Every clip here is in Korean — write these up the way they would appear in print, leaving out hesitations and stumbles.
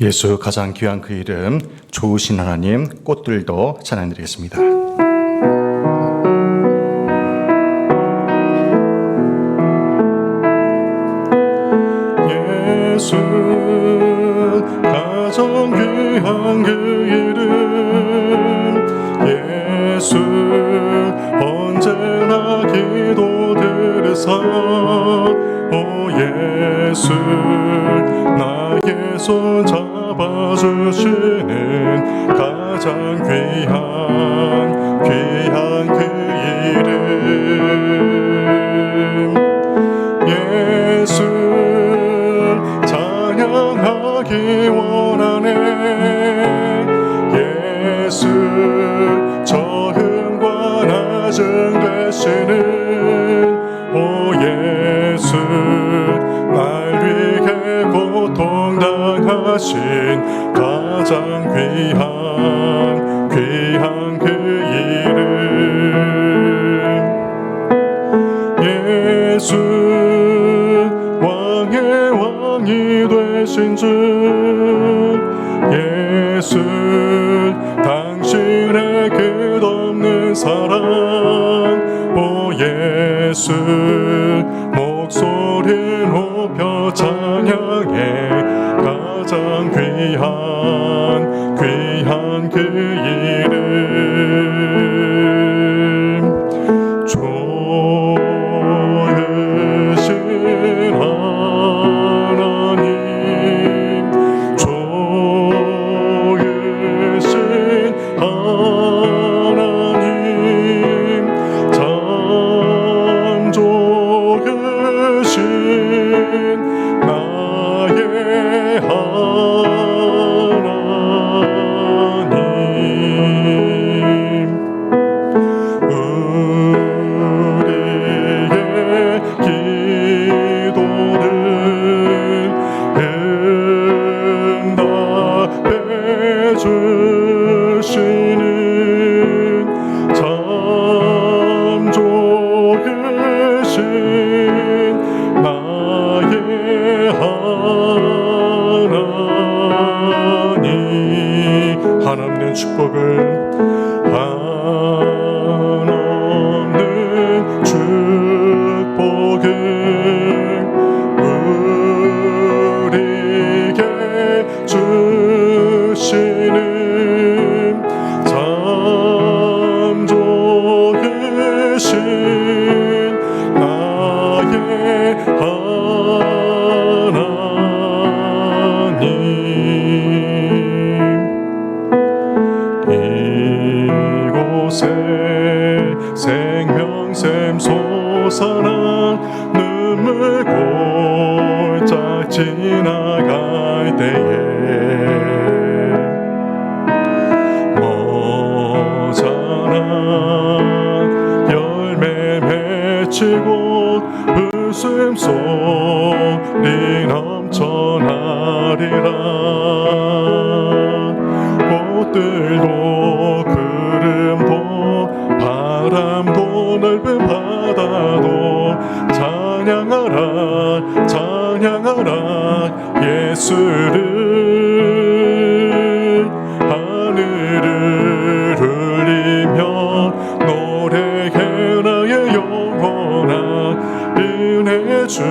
예수 가장 귀한 그 이름 좋으신 하나님 꽃들도 찬양드리겠습니다. 예수 가장 귀한 그 이름 예수 언제나 기도 들으사 오 예수 나의 손 잡아주시는 가장 귀한 그 이름 예수 찬양하기 원하네 예수 저음과 나중 되시는 오 예수 날 위해 고통당하신 가장 귀한 그 이름 예수 왕의 왕이 되신 주 예수 당신의 끝없는 사랑 오 예수 목소리 높여 찬양해 가장 귀한 그 이름 좋으신 하나님 좋으신 하나님 참 좋으신 나의 하나님 우리의 기도를 응답해 주시는 참 좋으신 나의 하나님 한없는 축복을 한없는 축복을 우리에게 주시는 참 좋으신 나의 하나님 이곳에 생명샘 솟아나 눈물 골짝 지나갈 때에 모자란 열매 맺히고 웃음소리 넘쳐나리라 꽃들도 구름도 바람도 넓은 바다도 찬양하라 찬양하라 예수를 하늘을 울리며 노래해 나의 영원한 은혜 주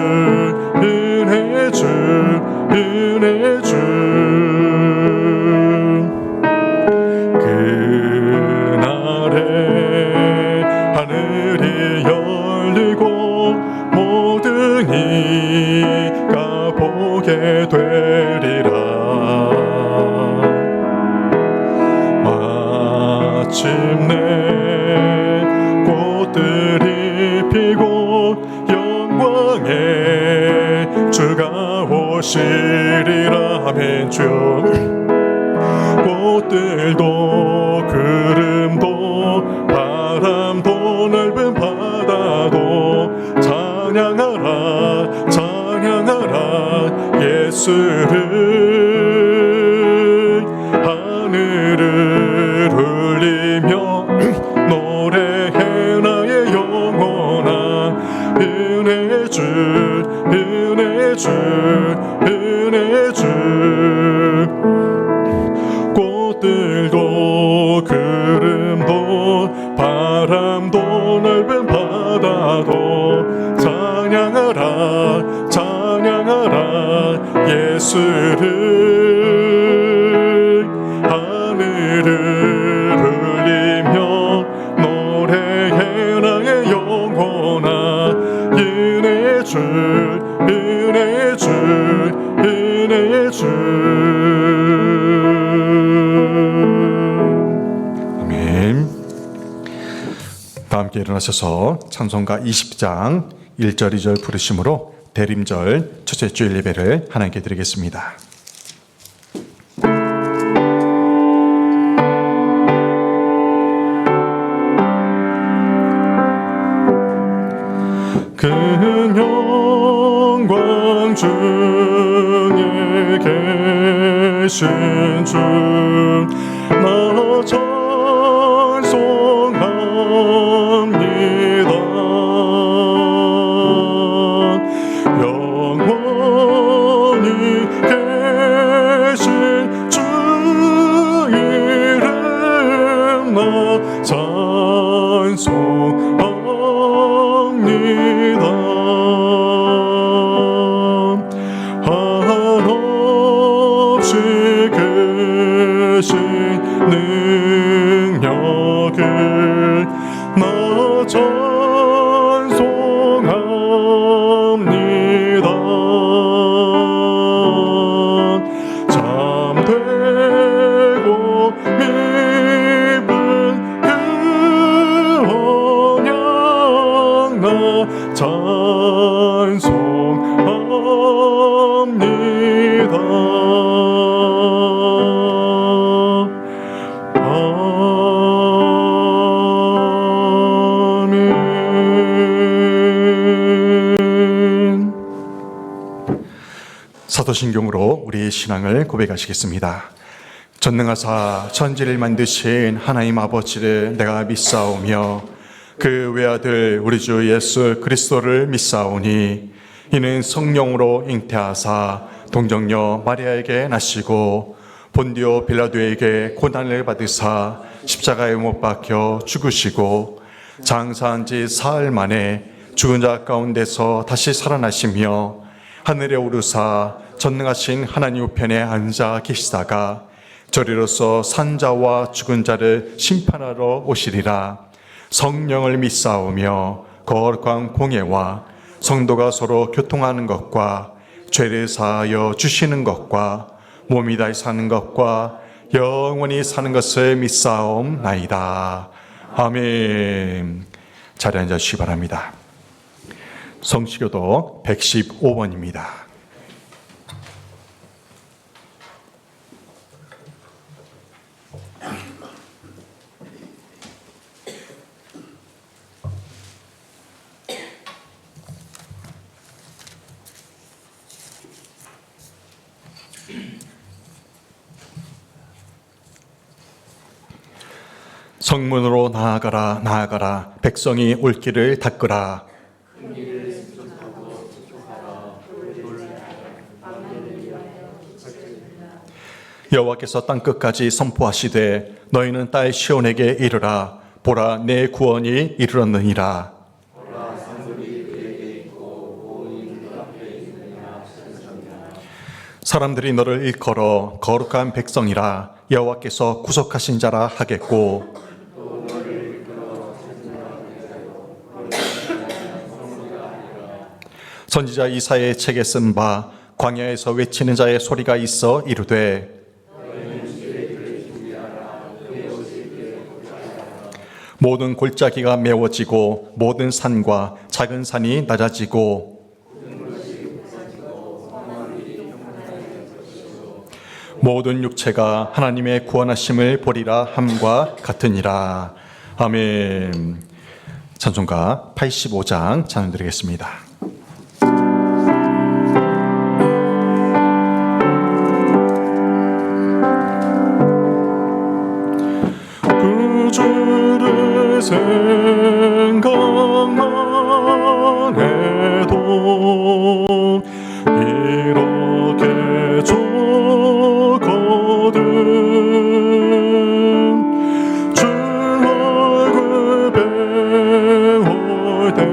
그날에 하늘이 열리고 모든 이가 보게 되리라 마침내 꽃들이 피고 영광의 주가 오시리라 아멘 주 꽃들도 구름도 바람도 넓은 바다도 찬양하라 찬양하라 예수를 하늘을 울리며 노래해 나의 영원한 은혜 주 함께 일어나셔서 찬송가 20장 1절 2절 부르심으로 대림절 첫째 주일 예배를 하나님께 드리겠습니다. 그 영광 중에 계신 주 나 찬송합니다. 영원히 계신 주 이름 나 찬송합니다. 한없이 계신 능력을 나 찬송합니다. 잠되고 미분 그 언약 나 찬송합니다. 사도신경으로 우리의 신앙을 고백하시겠습니다. 전능하사 천지를 만드신 하나님 아버지를 내가 믿사오며 그 외아들 우리 주 예수 그리스도를 믿사오니 이는 성령으로 잉태하사 동정녀 마리아에게 나시고 본디오 빌라도에게 고난을 받으사 십자가에 못 박혀 죽으시고 장사한 지 사흘 만에 죽은 자 가운데서 다시 살아나시며 하늘에 오르사 전능하신 하나님 우편에 앉아 계시다가 저리로서 산자와 죽은 자를 심판하러 오시리라. 성령을 믿사오며 거룩한 공예와 성도가 서로 교통하는 것과 죄를 사하여 주시는 것과 몸이 다시 사는 것과 영원히 사는 것을 믿사옵나이다. 아멘. 자리에 앉아주시기 바랍니다. 성시교도 115번입니다. 성문으로 나아가라 나아가라 백성이 올 길을 닦으라. 여호와께서 땅끝까지 선포하시되 너희는 딸 시온에게 이르라. 보라 내 구원이 이르렀느니라. 사람들이 너를 일컬어 거룩한 백성이라 여호와께서 구속하신 자라 하겠고 선지자 이사야의 책에 쓴 바 광야에서 외치는 자의 소리가 있어 이르되 모든 골짜기가 메워지고 모든 산과 작은 산이 낮아지고 모든 육체가 하나님의 구원하심을 보리라 함과 같으니라. 아멘. 찬송가 85장 찬양 드리겠습니다. 그 주를 생각만 해도 이렇게 좋거든. 주 얼굴 배울 때야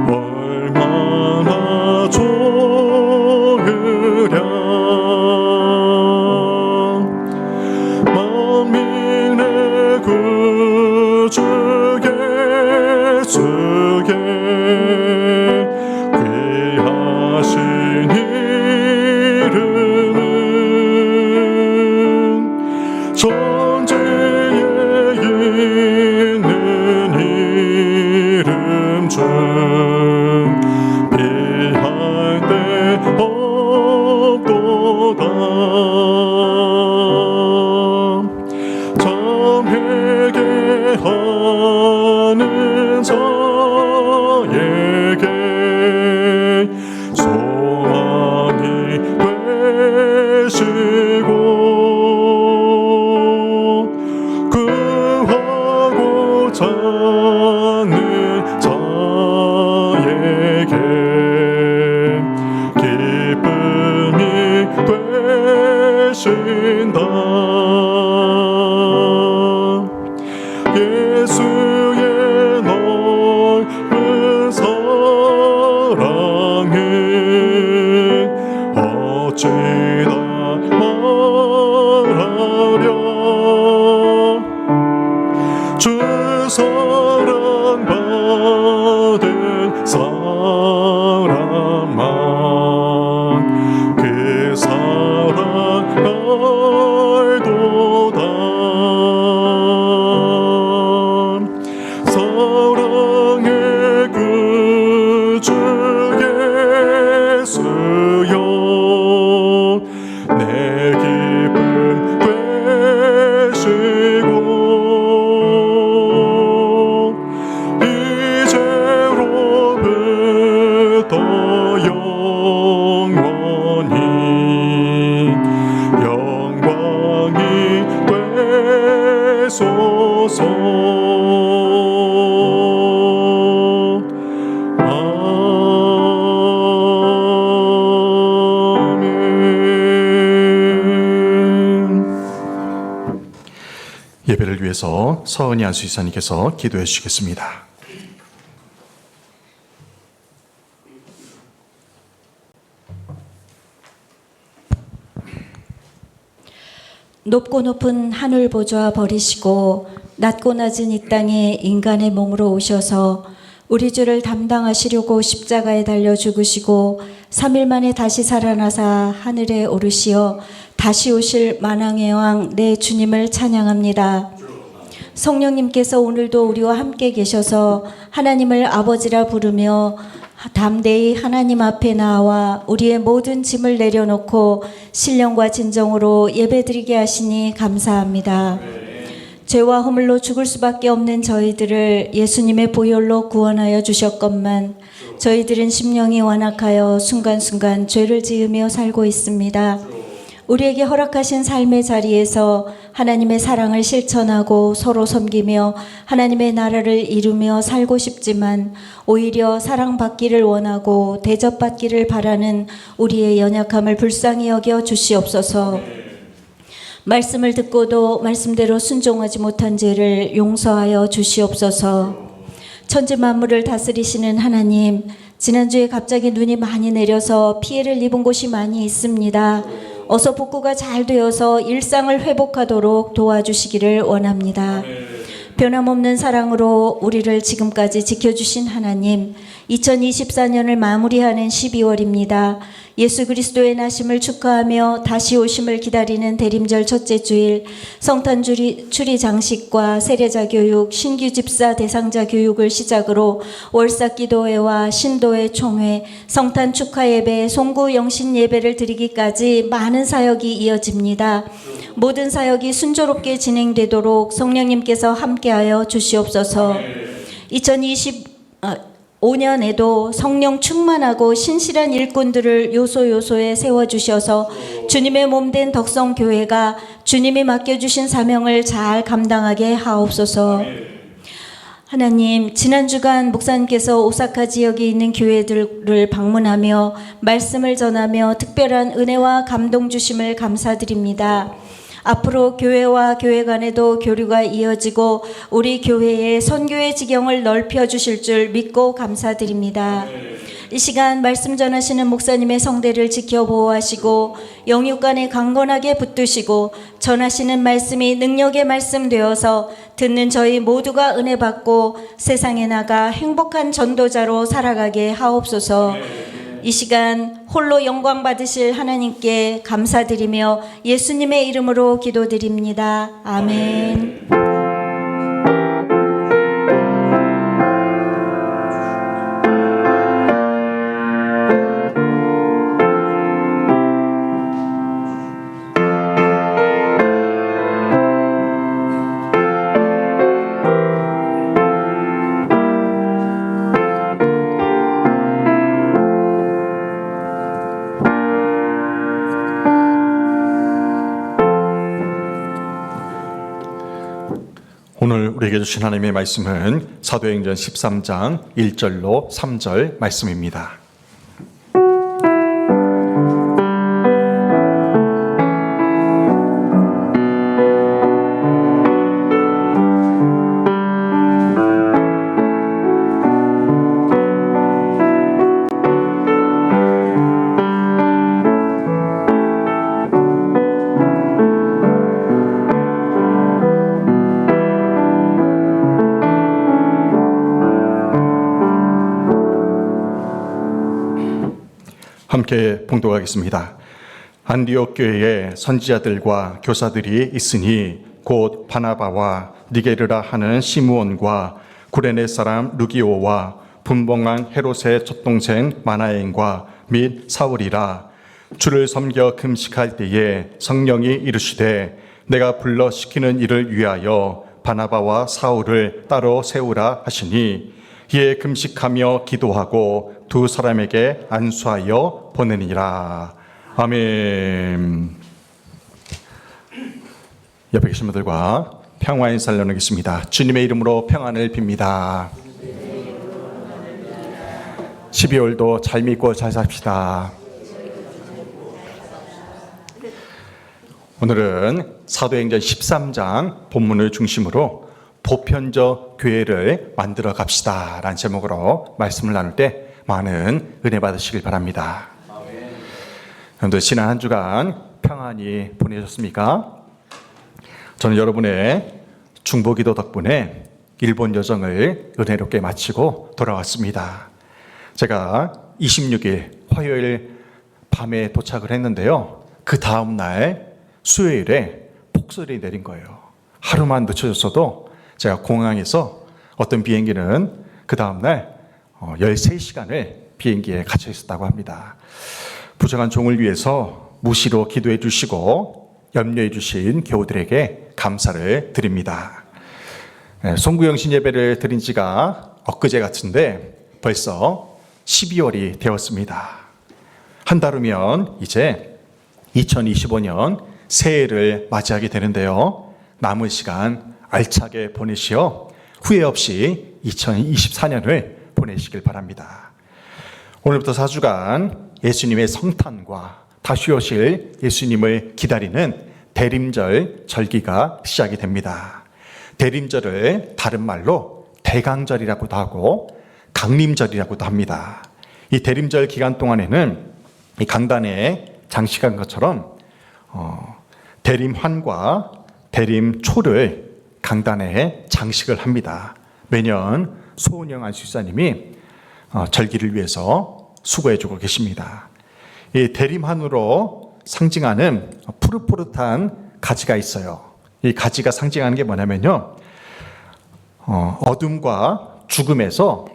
얼마나 좋으랴. 만민의 구 예수의 넓은 사랑에 어찌다 말하랴. 주 사랑받은 사람만 그 사랑 알도다. 사랑의 구주 예수여 내 기쁨 되시고 이제로부터 영원히 영광이 되소서. 예배를 위해서 서은이 안수이사님께서 기도해 주시겠습니다. 높고 높은 하늘 보좌 버리시고 낮고 낮은 이 땅에 인간의 몸으로 오셔서 우리 죄를 담당하시려고 십자가에 달려 죽으시고 3일 만에 다시 살아나사 하늘에 오르시어 다시 오실 만왕의 왕 내 주님을 찬양합니다. 성령님께서 오늘도 우리와 함께 계셔서 하나님을 아버지라 부르며 담대히 하나님 앞에 나와 우리의 모든 짐을 내려놓고 신령과 진정으로 예배드리게 하시니 감사합니다. 죄와 허물로 죽을 수밖에 없는 저희들을 예수님의 보혈로 구원하여 주셨건만 저희들은 심령이 완악하여 순간순간 죄를 지으며 살고 있습니다. 우리에게 허락하신 삶의 자리에서 하나님의 사랑을 실천하고 서로 섬기며 하나님의 나라를 이루며 살고 싶지만 오히려 사랑받기를 원하고 대접받기를 바라는 우리의 연약함을 불쌍히 여겨 주시옵소서. 말씀을 듣고도 말씀대로 순종하지 못한 죄를 용서하여 주시옵소서. 천지 만물을 다스리시는 하나님, 지난주에 갑자기 눈이 많이 내려서 피해를 입은 곳이 많이 있습니다. 어서 복구가 잘 되어서 일상을 회복하도록 도와주시기를 원합니다. 변함없는 사랑으로 우리를 지금까지 지켜주신 하나님, 2024년을 마무리하는 12월입니다. 예수 그리스도의 나심을 축하하며 다시 오심을 기다리는 대림절 첫째 주일 성탄 추리 장식과 세례자 교육, 신규 집사 대상자 교육을 시작으로 월삭 기도회와 신도회 총회, 성탄 축하 예배, 송구 영신 예배를 드리기까지 많은 사역이 이어집니다. 모든 사역이 순조롭게 진행되도록 성령님께서 함께하여 주시옵소서. 2025년에도 성령 충만하고 신실한 일꾼들을 요소요소에 세워주셔서 주님의 몸된 덕성교회가 주님이 맡겨주신 사명을 잘 감당하게 하옵소서. 하나님, 지난 주간 목사님께서 오사카 지역에 있는 교회들을 방문하며 말씀을 전하며 특별한 은혜와 감동 주심을 감사드립니다. 앞으로 교회와 교회 간에도 교류가 이어지고 우리 교회의 선교의 지경을 넓혀주실 줄 믿고 감사드립니다. 이 시간 말씀 전하시는 목사님의 성대를 지켜 보호하시고 영육간에 강건하게 붙드시고 전하시는 말씀이 능력의 말씀 되어서 듣는 저희 모두가 은혜 받고 세상에 나가 행복한 전도자로 살아가게 하옵소서. 이 시간 홀로 영광 받으실 하나님께 감사드리며 예수님의 이름으로 기도드립니다. 아멘. 오늘 우리에게 주신 하나님의 말씀은 사도행전 13장 1절로 3절 말씀입니다. 함께 봉독하겠습니다. 안디옥 교회에 선지자들과 교사들이 있으니 곧 바나바와 니게르라 하는 시므온과 구레네 사람 루기오와 분봉한 헤롯의 젖동생 마나엔과 및 사울이라. 주를 섬겨 금식할 때에 성령이 이르시되 내가 불러 시키는 일을 위하여 바나바와 사울을 따로 세우라 하시니 이에 금식하며 기도하고 두 사람에게 안수하여 보내니라. 아멘. 옆에 계신 분들과 평화의 인사를 나누겠습니다. 주님의 이름으로 평안을 빕니다. 12월도 잘 믿고 잘 삽시다. 오늘은 사도행전 13장 본문을 중심으로 보편적 교회를 만들어 갑시다 라는 제목으로 말씀을 나눌 때 많은 은혜 받으시길 바랍니다. 여러분들 지난 한 주간 평안히 보내셨습니까? 저는 여러분의 중보기도 덕분에 일본 여정을 은혜롭게 마치고 돌아왔습니다. 제가 26일 화요일 밤에 도착을 했는데요. 그 다음 날 수요일에 폭설이 내린 거예요. 하루만 늦춰졌어도 제가 공항에서 어떤 비행기는 그 다음날 13시간을 비행기에 갇혀 있었다고 합니다. 부정한 종을 위해서 무시로 기도해 주시고 염려해 주신 교우들에게 감사를 드립니다. 송구영신 예배를 드린 지가 엊그제 같은데 벌써 12월이 되었습니다. 한 달 후면 이제 2025년 새해를 맞이하게 되는데요. 남은 시간 알차게 보내시어 후회 없이 2024년을 보내시길 바랍니다. 오늘부터 4주간 예수님의 성탄과 다시 오실 예수님을 기다리는 대림절 절기가 시작이 됩니다. 대림절을 다른 말로 대강절이라고도 하고 강림절이라고도 합니다. 이 대림절 기간 동안에는 이 강단에 장식한 것처럼 대림환과 대림초를 강단에 장식을 합니다. 매년 소은영 안수사님이 절기를 위해서 수고해주고 계십니다. 이 대림환으로 상징하는 푸릇푸릇한 가지가 있어요. 이 가지가 상징하는 게 뭐냐면요, 어둠과 죽음에서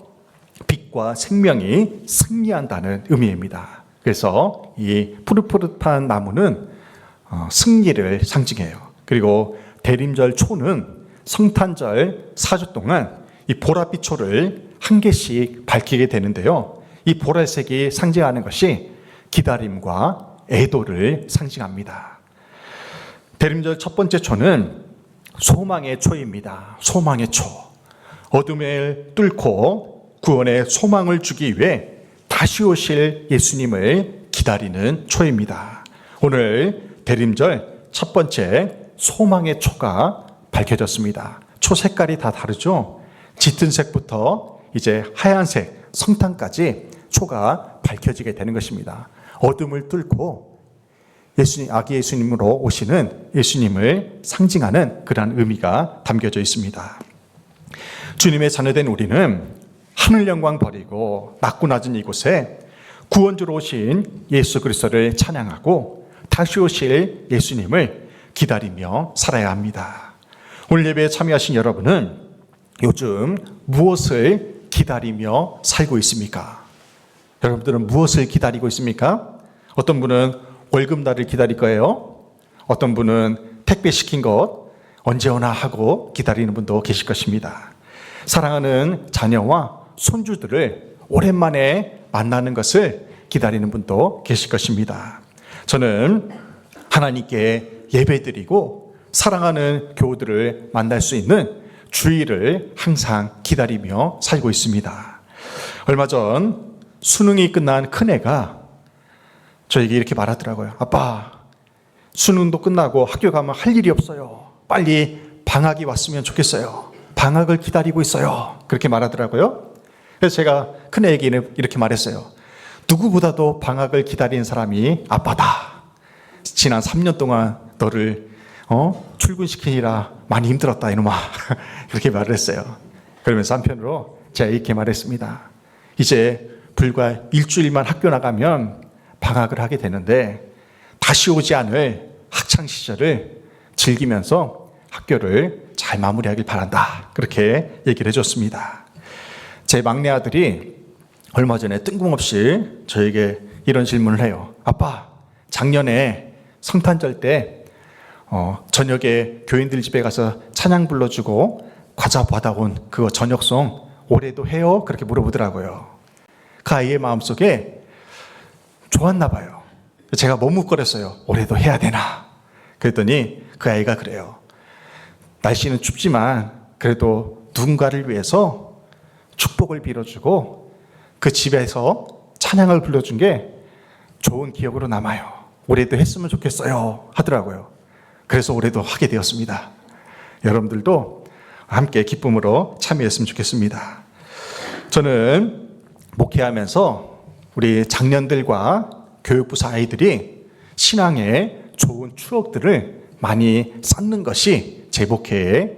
빛과 생명이 승리한다는 의미입니다. 그래서 이 푸릇푸릇한 나무는 승리를 상징해요. 그리고 대림절 초는 성탄절 4주 동안 이 보랏빛 초를 한 개씩 밝히게 되는데요. 이 보라색이 상징하는 것이 기다림과 애도를 상징합니다. 대림절 첫 번째 초는 소망의 초입니다. 소망의 초. 어둠을 뚫고 구원의 소망을 주기 위해 다시 오실 예수님을 기다리는 초입니다. 오늘 대림절 첫 번째 소망의 초가 밝혀졌습니다. 초 색깔이 다 다르죠? 짙은 색부터 이제 하얀색, 성탄까지 초가 밝혀지게 되는 것입니다. 어둠을 뚫고 예수님, 아기 예수님으로 오시는 예수님을 상징하는 그러한 의미가 담겨져 있습니다. 주님의 자녀된 우리는 하늘 영광 버리고 낮고 낮은 이곳에 구원주로 오신 예수 그리스도를 찬양하고 다시 오실 예수님을 기다리며 살아야 합니다. 오늘 예배에 참여하신 여러분은 요즘 무엇을 기다리며 살고 있습니까? 여러분들은 무엇을 기다리고 있습니까? 어떤 분은 월급날을 기다릴 거예요. 어떤 분은 택배 시킨 것 언제 오나 하고 기다리는 분도 계실 것입니다. 사랑하는 자녀와 손주들을 오랜만에 만나는 것을 기다리는 분도 계실 것입니다. 저는 하나님께 예배드리고 사랑하는 교우들을 만날 수 있는 주일을 항상 기다리며 살고 있습니다. 얼마 전 수능이 끝난 큰애가 저에게 이렇게 말하더라고요. 아빠, 수능도 끝나고 학교 가면 할 일이 없어요. 빨리 방학이 왔으면 좋겠어요. 방학을 기다리고 있어요. 그렇게 말하더라고요. 그래서 제가 큰애에게 이렇게 말했어요. 누구보다도 방학을 기다리는 사람이 아빠다. 지난 3년 동안 너를 출근시키느라 많이 힘들었다 이놈아. 그렇게 말을 했어요. 그러면서 한편으로 제가 이렇게 말했습니다. 이제 불과 일주일만 학교 나가면 방학을 하게 되는데 다시 오지 않을 학창 시절을 즐기면서 학교를 잘 마무리하길 바란다. 그렇게 얘기를 해줬습니다. 제 막내 아들이 얼마 전에 뜬금없이 저에게 이런 질문을 해요. 아빠, 작년에 성탄절 때 저녁에 교인들 집에 가서 찬양 불러주고 과자 받아온 그거 저녁송 올해도 해요? 그렇게 물어보더라고요. 그 아이의 마음속에 좋았나 봐요. 제가 머뭇거렸어요. 올해도 해야 되나? 그랬더니 그 아이가 그래요. 날씨는 춥지만 그래도 누군가를 위해서 축복을 빌어주고 그 집에서 찬양을 불러준 게 좋은 기억으로 남아요. 올해도 했으면 좋겠어요 하더라고요. 그래서 올해도 하게 되었습니다. 여러분들도 함께 기쁨으로 참여했으면 좋겠습니다. 저는 목회하면서 우리 장년들과 교육부사 아이들이 신앙의 좋은 추억들을 많이 쌓는 것이 제 목회의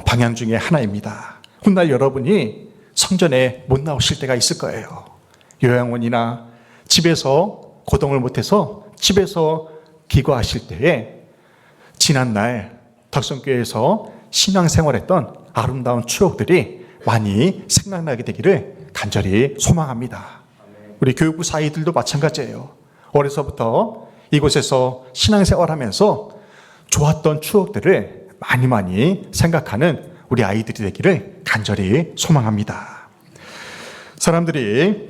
방향 중에 하나입니다. 훗날 여러분이 성전에 못 나오실 때가 있을 거예요. 요양원이나 집에서 고동을 못해서 집에서 기거하실 때에 지난날 덕성교회에서 신앙생활했던 아름다운 추억들이 많이 생각나게 되기를 간절히 소망합니다. 우리 교육부 사이들도 마찬가지예요. 어려서부터 이곳에서 신앙생활하면서 좋았던 추억들을 많이 생각하는 우리 아이들이 되기를 간절히 소망합니다. 사람들이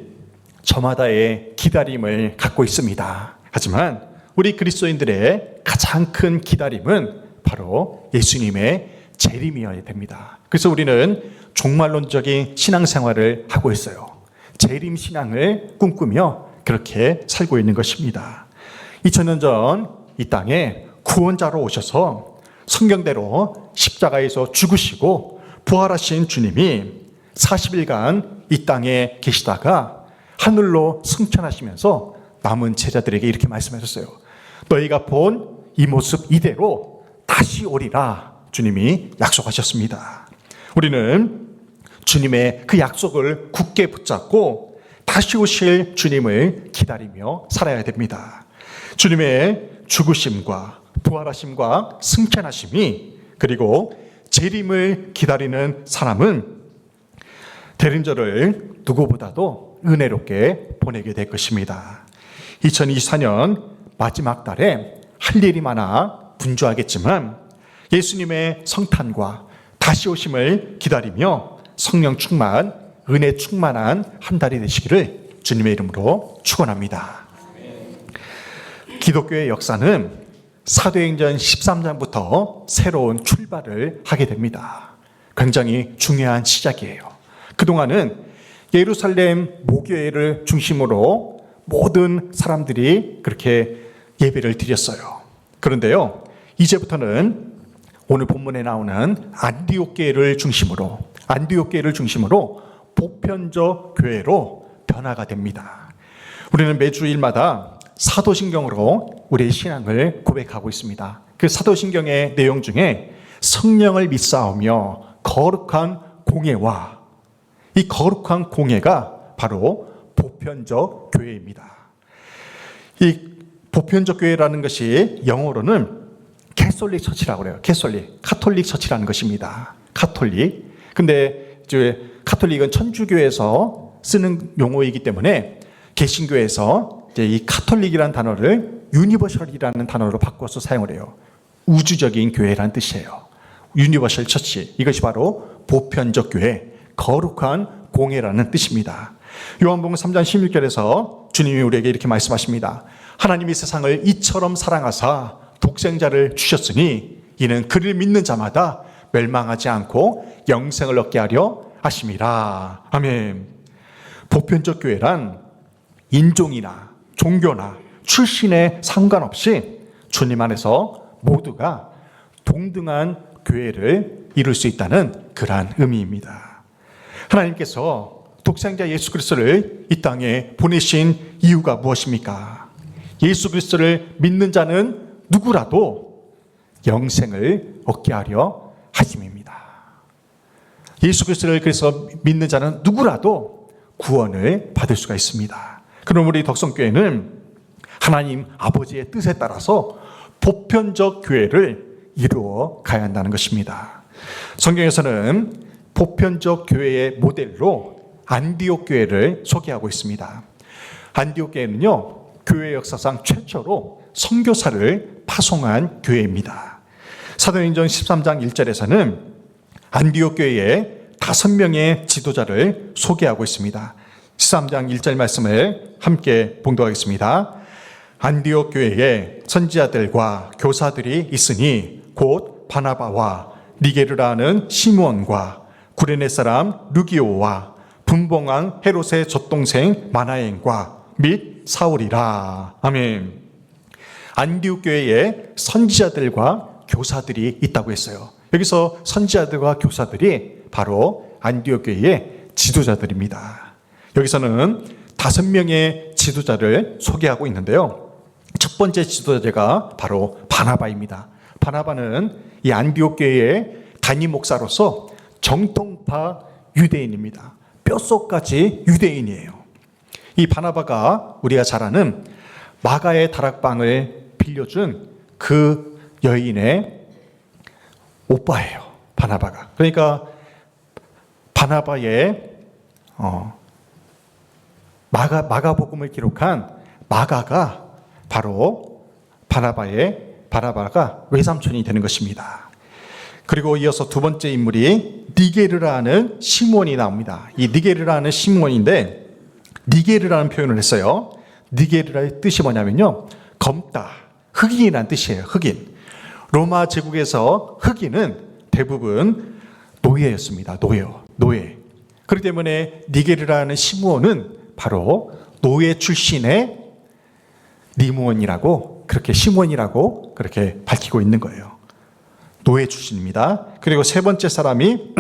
저마다의 기다림을 갖고 있습니다. 하지만 우리 그리스도인들의 가장 큰 기다림은 바로 예수님의 재림이어야 됩니다. 그래서 우리는 종말론적인 신앙생활을 하고 있어요. 재림 신앙을 꿈꾸며 그렇게 살고 있는 것입니다. 2000년 전 이 땅에 구원자로 오셔서 성경대로 십자가에서 죽으시고 부활하신 주님이 40일간 이 땅에 계시다가 하늘로 승천하시면서 남은 제자들에게 이렇게 말씀하셨어요. 너희가 본 이 모습 이대로 다시 오리라 주님이 약속하셨습니다. 우리는 주님의 그 약속을 굳게 붙잡고 다시 오실 주님을 기다리며 살아야 됩니다. 주님의 죽으심과 부활하심과 승천하심이 그리고 재림을 기다리는 사람은 대림절을 누구보다도 은혜롭게 보내게 될 것입니다. 2024년 마지막 달에 할 일이 많아 분주하겠지만 예수님의 성탄과 다시 오심을 기다리며 성령 충만, 은혜 충만한 한 달이 되시기를 주님의 이름으로 축원합니다. 기독교의 역사는 사도행전 13장부터 새로운 출발을 하게 됩니다. 굉장히 중요한 시작이에요. 그동안은 예루살렘 모교회를 중심으로 모든 사람들이 그렇게 예배를 드렸어요. 그런데요, 이제부터는 오늘 본문에 나오는 안디옥 교회를 중심으로 보편적 교회로 변화가 됩니다. 우리는 매주일마다 사도신경으로 우리의 신앙을 고백하고 있습니다. 그 사도신경의 내용 중에 성령을 믿사오며 거룩한 공예와 이 거룩한 공예가 바로 보편적 교회입니다. 이 보편적 교회라는 것이 영어로는 캐톨릭 처치라고 그래요. 카톨릭 처치라는 것입니다. 카톨릭. 근데 이제 카톨릭은 천주교에서 쓰는 용어이기 때문에 개신교에서 이제 이 카톨릭이라는 단어를 유니버셜이라는 단어로 바꿔서 사용을 해요. 우주적인 교회라는 뜻이에요. 유니버셜 처치. 이것이 바로 보편적 교회, 거룩한 공예라는 뜻입니다. 요한복음 3장 16절에서 주님이 우리에게 이렇게 말씀하십니다. 하나님이 세상을 이처럼 사랑하사 독생자를 주셨으니 이는 그를 믿는 자마다 멸망하지 않고 영생을 얻게 하려 하심이라. 아멘. 보편적 교회란 인종이나 종교나 출신에 상관없이 주님 안에서 모두가 동등한 교회를 이룰 수 있다는 그러한 의미입니다. 하나님께서 독생자 예수 그리스도를 이 땅에 보내신 이유가 무엇입니까? 예수 그리스도를 믿는 자는 누구라도 영생을 얻게 하려 하심입니다. 예수 그리스도를 그래서 믿는 자는 누구라도 구원을 받을 수가 있습니다. 그럼 우리 덕성교회는 하나님 아버지의 뜻에 따라서 보편적 교회를 이루어 가야 한다는 것입니다. 성경에서는 보편적 교회의 모델로 안디옥 교회를 소개하고 있습니다. 안디옥 교회는요, 교회 역사상 최초로 선교사를 파송한 교회입니다. 사도행전 13장 1절에서는 안디옥 교회의 5명의 지도자를 소개하고 있습니다. 13장 1절 말씀을 함께 봉독하겠습니다. 안디옥 교회에 선지자들과 교사들이 있으니 곧 바나바와 니게르라는 시므온과 구레네 사람 루기오와 분봉왕 헤롯의 젖동생 마나엔과 및 사울이라. 아멘. 안디옥 교회에 선지자들과 교사들이 있다고 했어요. 여기서 선지자들과 교사들이 바로 안디옥 교회의 지도자들입니다. 여기서는 5명의 지도자를 소개하고 있는데요. 첫 번째 지도자가 바로 바나바입니다. 바나바는 이 안디옥 교회의 담임 목사로서 정통파 유대인입니다. 뼛속까지 유대인이에요. 이 바나바가 우리가 잘 아는 마가의 다락방을 빌려준 그 여인의 오빠예요. 바나바가. 그러니까 바나바의 마가복음을 기록한 마가가 바로 바나바가 외삼촌이 되는 것입니다. 그리고 이어서 두 번째 인물이 니게르라는 시므온이 나옵니다. 이 니게르라는 시므온인데 니게르라는 표현을 했어요. 니게르라의 뜻이 뭐냐면요, 검다, 흑인이라는 뜻이에요. 흑인. 로마 제국에서 흑인은 대부분 노예였습니다. 노예. 그렇기 때문에 니게르라는 시므온은 바로 노예 출신의 리므온이라고, 그렇게 시므온이라고 그렇게 밝히고 있는 거예요. 노예 출신입니다. 그리고 세 번째 사람이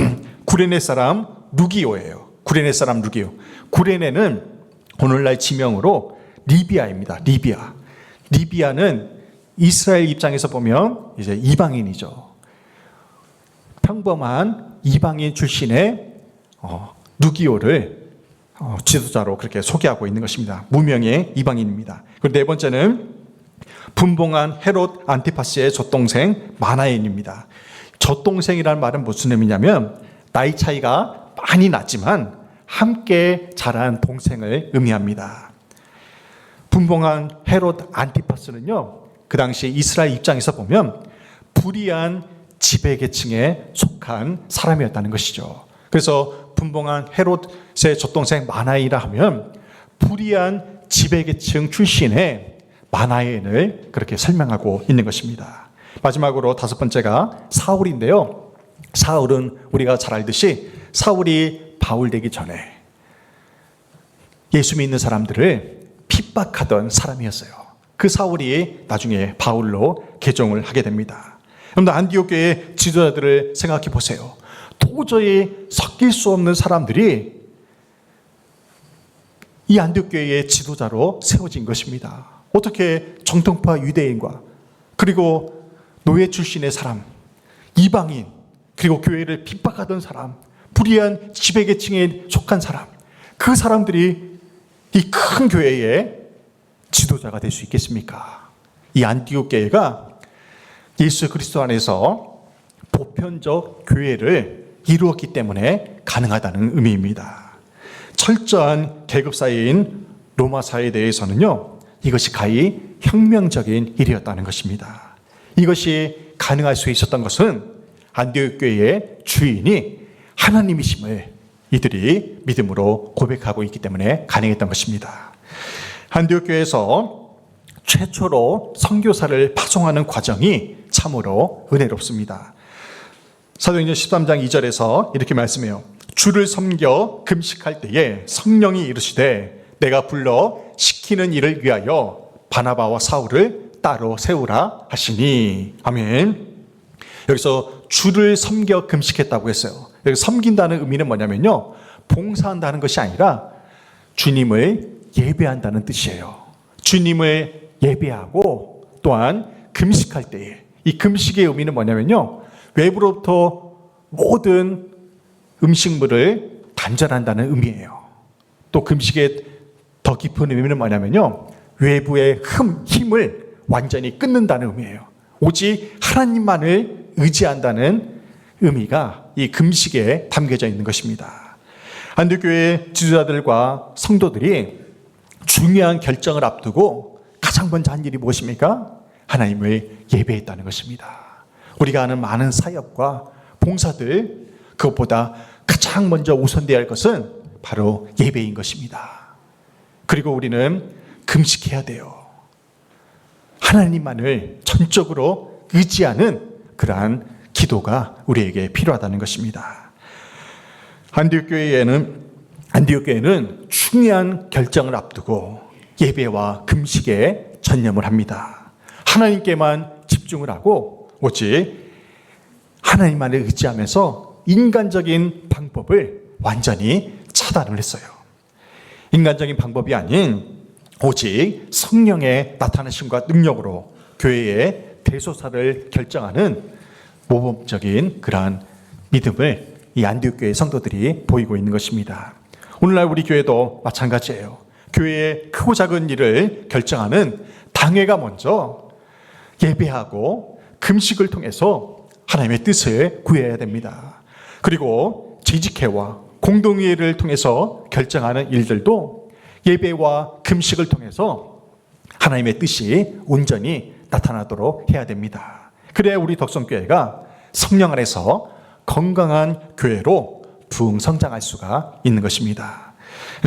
구레네 사람 루기오예요. 구레네 사람 루기오. 구레네는 오늘날 지명으로 리비아입니다. 리비아는 이스라엘 입장에서 보면 이제 이방인이죠. 평범한 이방인 출신의 루기오를 지도자로 그렇게 소개하고 있는 것입니다. 무명의 이방인입니다. 그리고 네 번째는 분봉한 헤롯 안티파스의 젖동생 마나엔입니다. 젖동생이라는 말은 무슨 의미냐면 나이 차이가 많이 났지만 함께 자란 동생을 의미합니다. 분봉한 헤롯 안티파스는요, 그 당시 이스라엘 입장에서 보면 불의한 지배계층에 속한 사람이었다는 것이죠. 그래서 분봉한 헤롯의 젖동생 마나엔이라 하면 불의한 지배계층 출신의 마나엔을 그렇게 설명하고 있는 것입니다. 마지막으로 5번째가 사울인데요. 사울은 우리가 잘 알듯이 사울이 바울 되기 전에 예수 믿는 사람들을 핍박하던 사람이었어요. 그 사울이 나중에 바울로 개종을 하게 됩니다. 여러분들 안디옥 교회의 지도자들을 생각해 보세요. 도저히 섞일 수 없는 사람들이 이 안디옥 교회의 지도자로 세워진 것입니다. 어떻게 정통파 유대인과 그리고 노예 출신의 사람, 이방인, 그리고 교회를 핍박하던 사람, 불의한 지배계층에 속한 사람, 그 사람들이 이 큰 교회의 지도자가 될 수 있겠습니까? 이 안디옥 교회가 예수 그리스도 안에서 보편적 교회를 이루었기 때문에 가능하다는 의미입니다. 철저한 계급 사회인 로마 사회에 대해서는요, 이것이 가히 혁명적인 일이었다는 것입니다. 이것이 가능할 수 있었던 것은 안디옥 교회의 주인이 하나님이심을 이들이 믿음으로 고백하고 있기 때문에 가능했던 것입니다. 안디옥 교회에서 최초로 선교사를 파송하는 과정이 참으로 은혜롭습니다. 사도행전 13장 2절에서 이렇게 말씀해요. 주를 섬겨 금식할 때에 성령이 이르시되 내가 불러 시키는 일을 위하여 바나바와 사울을 따로 세우라 하시니. 아멘. 여기서 주를 섬겨 금식했다고 했어요. 여기 섬긴다는 의미는 뭐냐면요, 봉사한다는 것이 아니라 주님을 예배한다는 뜻이에요. 주님을 예배하고 또한 금식할 때에, 이 금식의 의미는 뭐냐면요, 외부로부터 모든 음식물을 단절한다는 의미예요. 또 금식의 더 깊은 의미는 뭐냐면요, 외부의 힘을 완전히 끊는다는 의미예요. 오직 하나님만을 의지한다는 의미가 이 금식에 담겨져 있는 것입니다. 안디옥교회 지도자들과 성도들이 중요한 결정을 앞두고 가장 먼저 한 일이 무엇입니까? 하나님을 예배했다는 것입니다. 우리가 하는 많은 사역과 봉사들, 그것보다 가장 먼저 우선되어야 할 것은 바로 예배인 것입니다. 그리고 우리는 금식해야 돼요. 하나님만을 전적으로 의지하는 그러한 기도가 우리에게 필요하다는 것입니다. 안디옥교회는 중요한 결정을 앞두고 예배와 금식에 전념을 합니다. 하나님께만 집중을 하고 오직 하나님만을 의지하면서 인간적인 방법을 완전히 차단을 했어요. 인간적인 방법이 아닌 오직 성령의 나타나심과 능력으로 교회의 대소사를 결정하는 모범적인 그러한 믿음을 이 안디옥교회 성도들이 보이고 있는 것입니다. 오늘날 우리 교회도 마찬가지예요. 교회의 크고 작은 일을 결정하는 당회가 먼저 예배하고 금식을 통해서 하나님의 뜻을 구해야 됩니다. 그리고 재직회와 공동회의를 통해서 결정하는 일들도 예배와 금식을 통해서 하나님의 뜻이 온전히 나타나도록 해야 됩니다. 그래야 우리 덕성교회가 성령 안에서 건강한 교회로 부흥 성장할 수가 있는 것입니다.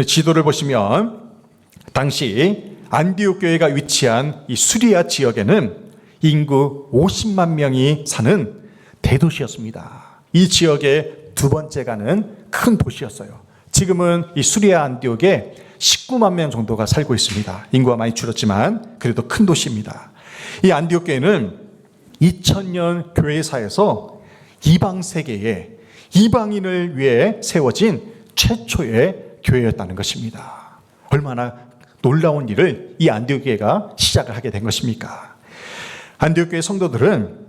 지도를 보시면 당시 안디옥 교회가 위치한 이 수리아 지역에는 인구 50만 명이 사는 대도시였습니다. 이 지역의 두 번째 가는 큰 도시였어요. 지금은 이 수리아 안디옥에 19만 명 정도가 살고 있습니다. 인구가 많이 줄었지만 그래도 큰 도시입니다. 이 안디옥 교회는 2000년 교회사에서 이방 세계에 이방인을 위해 세워진 최초의 교회였다는 것입니다. 얼마나 놀라운 일을 이 안디옥 교회가 시작을 하게 된 것입니까? 안디옥 교회 성도들은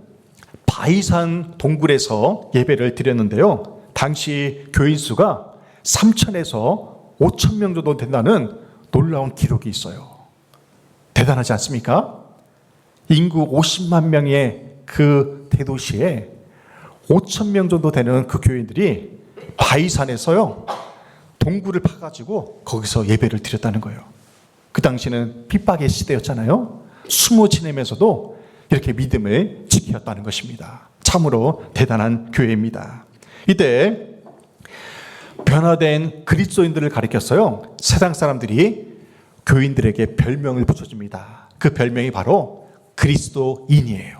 바이산 동굴에서 예배를 드렸는데요. 당시 교인 수가 3,000에서 5,000명 정도 된다는 놀라운 기록이 있어요. 대단하지 않습니까? 인구 50만 명의 그 대도시에 5,000명 정도 되는 그 교인들이 바이산에서요, 동굴을 파가지고 거기서 예배를 드렸다는 거예요. 그 당시는 핍박의 시대였잖아요. 숨어 지내면서도 이렇게 믿음을 지켰다는 것입니다. 참으로 대단한 교회입니다. 이때 변화된 그리스도인들을 가리켰어요. 세상 사람들이 교인들에게 별명을 붙여줍니다. 그 별명이 바로 그리스도인이에요.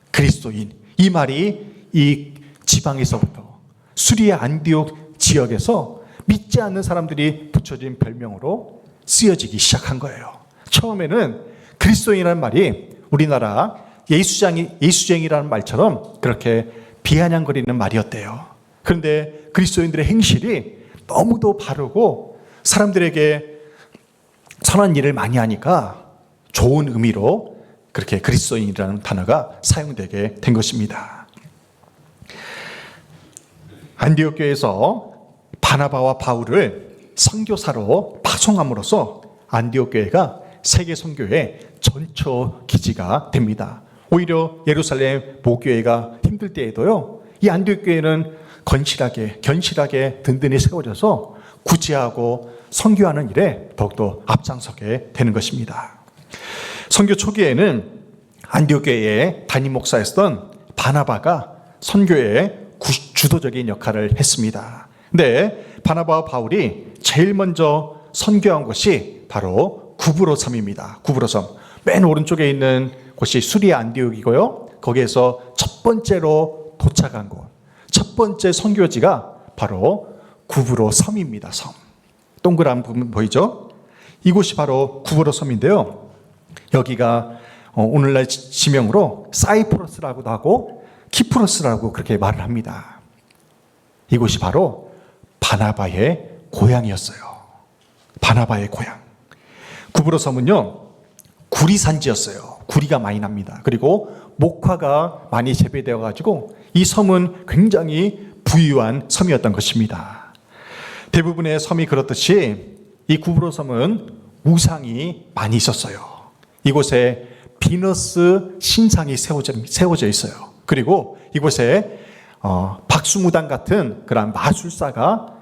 그리스도인. 이 말이 이 지방에서부터 수리아 안디옥 지역에서 믿지 않는 사람들이 붙여진 별명으로 쓰여지기 시작한 거예요. 처음에는 그리스도인이라는 말이 우리나라 예수쟁이라는 말처럼 그렇게 비아냥거리는 말이었대요. 그런데 그리스도인들의 행실이 너무도 바르고 사람들에게 선한 일을 많이 하니까 좋은 의미로 그렇게 그리스도인이라는 단어가 사용되게 된 것입니다. 안디옥 교회에서 바나바와 바울을 선교사로 파송함으로써 안디옥 교회가 세계 선교의 전초 기지가 됩니다. 오히려 예루살렘 모교회가 힘들 때에도요, 이 안디옥 교회는 견실하게 든든히 세워져서 구제하고 선교하는 일에 더욱더 앞장서게 되는 것입니다. 선교 초기에는 안디옥 교회의 담임 목사였던 바나바가 선교의 주도적인 역할을 했습니다. 근데 바나바와 바울이 제일 먼저 선교한 곳이 바로 구브로 섬입니다. 구브로 섬. 맨 오른쪽에 있는 곳이 수리아 안디옥이고요. 거기에서 첫 번째로 도착한 곳, 첫 번째 선교지가 바로 구브로 섬입니다. 섬. 동그란 부분 보이죠? 이곳이 바로 구브로 섬인데요. 여기가 오늘날 지명으로 사이프러스라고도 하고 키프로스라고 그렇게 말을 합니다. 이곳이 바로 바나바의 고향이었어요. 바나바의 고향. 구브로 섬은요, 구리 산지였어요. 구리가 많이 납니다. 그리고 목화가 많이 재배되어 가지고 이 섬은 굉장히 부유한 섬이었던 것입니다. 대부분의 섬이 그렇듯이 이 구브로 섬은 우상이 많이 있었어요. 이곳에 비너스 신상이 세워져 있어요. 그리고 이곳에 박수무당 같은 그런 마술사가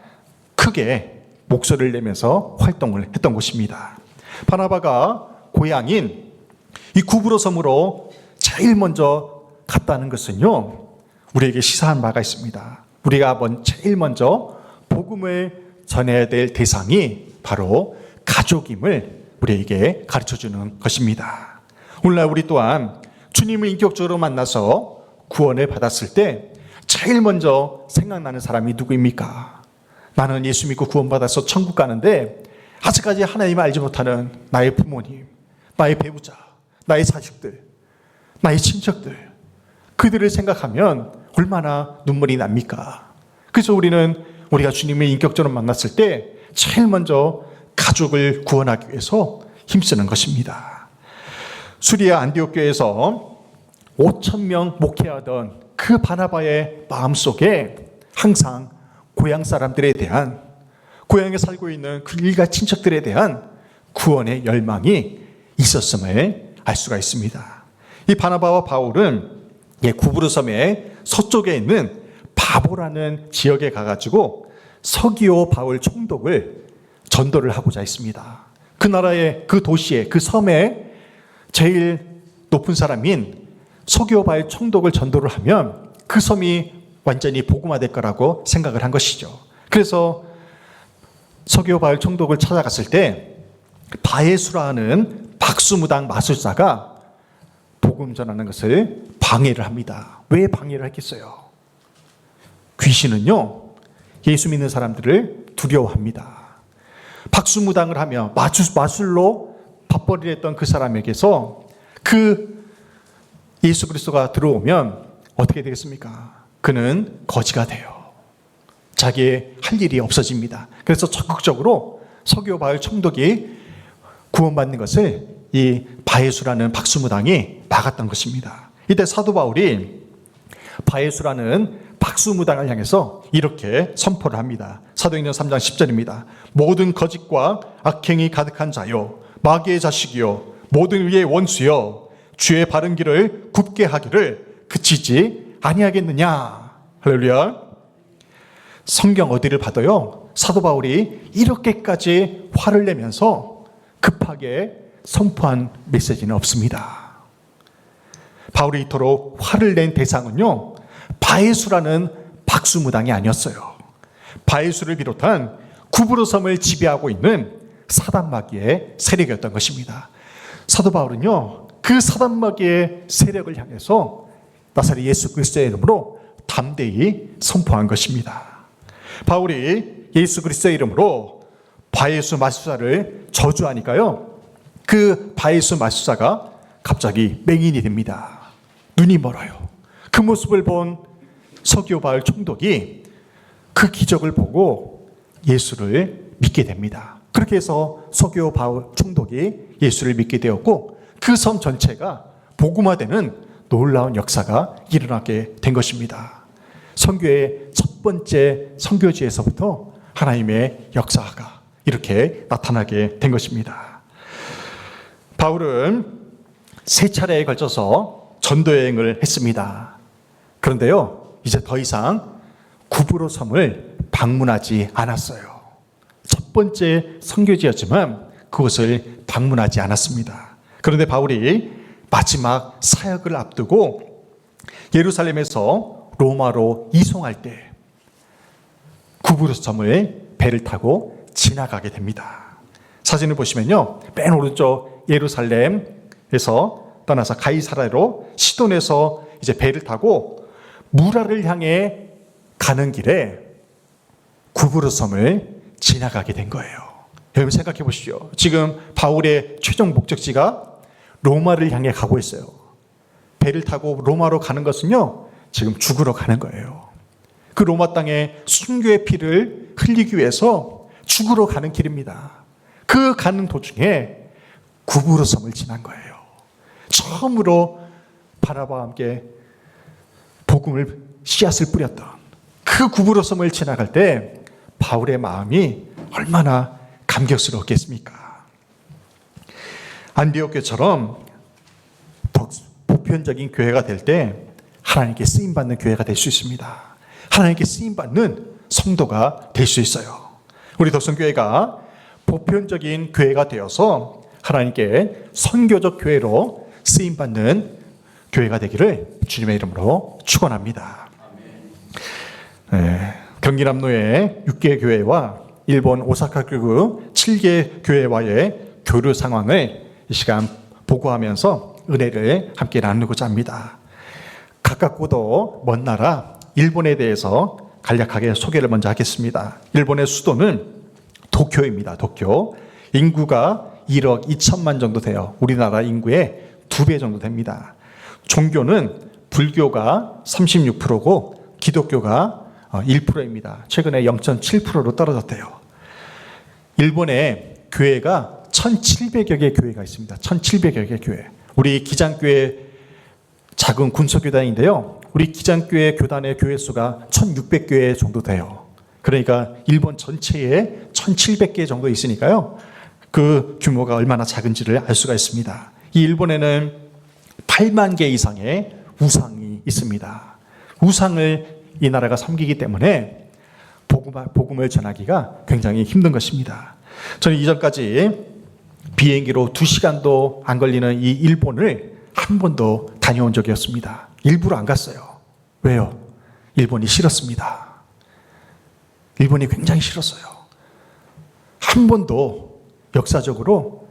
크게 목소리를 내면서 활동을 했던 곳입니다. 바나바가 고향인 이 구브로 섬으로 제일 먼저 갔다는 것은요, 우리에게 시사한 바가 있습니다. 우리가 제일 먼저 복음을 전해야 될 대상이 바로 가족임을 우리에게 가르쳐주는 것입니다. 오늘날 우리 또한 주님을 인격적으로 만나서 구원을 받았을 때 제일 먼저 생각나는 사람이 누구입니까? 나는 예수 믿고 구원받아서 천국 가는데 아직까지 하나님을 알지 못하는 나의 부모님, 나의 배우자, 나의 자식들, 나의 친척들, 그들을 생각하면 얼마나 눈물이 납니까? 그래서 우리가 주님을 인격적으로 만났을 때 제일 먼저 가족을 구원하기 위해서 힘쓰는 것입니다. 수리아 안디옥 교회에서 5,000명 목회하던 그 바나바의 마음속에 항상 고향 사람들에 대한, 고향에 살고 있는 그 일가 친척들에 대한 구원의 열망이 있었음을 알 수가 있습니다. 이 바나바와 바울은 구브로 섬의 서쪽에 있는 바보라는 지역에 가가지고 서기오 바울 총독을 전도를 하고자 했습니다. 그 나라의 그 도시에, 그 섬에 제일 높은 사람인 서기오 바울 총독을 전도를 하면 그 섬이 완전히 복음화될 거라고 생각을 한 것이죠. 그래서 서기오 바울 총독을 찾아갔을 때 바에수라는 박수무당 마술사가 복음 전하는 것을 방해를 합니다. 왜 방해를 했겠어요? 귀신은요, 예수 믿는 사람들을 두려워합니다. 박수무당을 하며 마술로 밥벌이를 했던 그 사람에게서 그 예수 그리스도가 들어오면 어떻게 되겠습니까? 그는 거지가 돼요. 자기의 할 일이 없어집니다. 그래서 적극적으로 서기오 바울 총독이 구원받는 것을 이 바에수라는 박수무당이 막았던 것입니다. 이때 사도 바울이 바에수라는 박수무당을 향해서 이렇게 선포를 합니다. 사도행전 3장 10절입니다. 모든 거짓과 악행이 가득한 자요, 마귀의 자식이요, 모든 의의 원수요, 주의 바른 길을 굽게 하기를 그치지 아니하겠느냐. 할렐루야. 성경 어디를 봐도요, 사도 바울이 이렇게까지 화를 내면서 급하게 선포한 메시지는 없습니다. 바울이 이토록 화를 낸 대상은요, 바에수라는 박수무당이 아니었어요. 바에수를 비롯한 구브로 섬을 지배하고 있는 사단마귀의 세력이었던 것입니다. 사도 바울은요, 그 사단마귀의 세력을 향해서 나사렛 예수 그리스도의 이름으로 담대히 선포한 것입니다. 바울이 예수 그리스도의 이름으로 바에수 마술사를 저주하니까요, 그 바에수 마술사가 갑자기 맹인이 됩니다. 눈이 멀어요. 그 모습을 본 서기오 바울 총독이 그 기적을 보고 예수를 믿게 됩니다. 그렇게 해서 서기오 바울 총독이 예수를 믿게 되었고, 그 섬 전체가 복음화되는 놀라운 역사가 일어나게 된 것입니다. 선교의 첫 번째 선교지에서부터 하나님의 역사가 이렇게 나타나게 된 것입니다. 바울은 3차례에 걸쳐서 전도여행을 했습니다. 그런데요, 이제 더 이상 구브로 섬을 방문하지 않았어요. 첫 번째 선교지였지만 그곳을 방문하지 않았습니다. 그런데 바울이 마지막 사역을 앞두고 예루살렘에서 로마로 이송할 때 구브로 섬을 배를 타고 지나가게 됩니다. 사진을 보시면요, 맨 오른쪽 예루살렘에서 떠나서 가이사라로 시돈에서 이제 배를 타고 무라를 향해 가는 길에 구브로 섬을 지나가게 된 거예요. 여러분 생각해 보십시오. 지금 바울의 최종 목적지가 로마를 향해 가고 있어요. 배를 타고 로마로 가는 것은요, 지금 죽으러 가는 거예요. 그 로마 땅에 순교의 피를 흘리기 위해서 죽으러 가는 길입니다. 그 가는 도중에 구브로 섬을 지난 거예요. 처음으로 바나바와 함께 복음을 씨앗을 뿌렸던 그 구브로 섬을 지나갈 때 바울의 마음이 얼마나 감격스러웠겠습니까? 안디옥 교회처럼 더 보편적인 교회가 될 때 하나님께 쓰임받는 교회가 될 수 있습니다. 하나님께 쓰임받는 성도가 될 수 있어요. 우리 덕성교회가 보편적인 교회가 되어서 하나님께 선교적 교회로 쓰임받는 교회가 되기를 주님의 이름으로 축원합니다. 경기 남로의 6개 교회와 일본 오사카 교구 7개 교회와의 교류 상황을 이 시간 보고하면서 은혜를 함께 나누고자 합니다. 가깝고도 먼 나라 일본에 대해서 간략하게 소개를 먼저 하겠습니다. 일본의 수도는 도쿄입니다. 도쿄. 인구가 1억 2천만 정도 돼요. 우리나라 인구의 2배 정도 됩니다. 종교는 불교가 36%고 기독교가 1%입니다. 최근에 0.7%로 떨어졌대요. 일본에 교회가 1,700여 개의 교회가 있습니다. 1,700여 개의 교회. 우리 기장교회 작은 군소교단인데요. 우리 기장교회 교단의 교회 수가 1,600교회 정도 돼요. 그러니까 일본 전체에 1,700개 정도 있으니까요. 그 규모가 얼마나 작은지를 알 수가 있습니다. 이 일본에는 8만 개 이상의 우상이 있습니다. 우상을 이 나라가 섬기기 때문에 복음을 전하기가 굉장히 힘든 것입니다. 저는 이전까지 비행기로 2시간도 안 걸리는 이 일본을 한 번도 다녀온 적이 없습니다. 일부러 안 갔어요. 왜요? 일본이 싫었습니다. 일본이 굉장히 싫었어요. 한 번도 역사적으로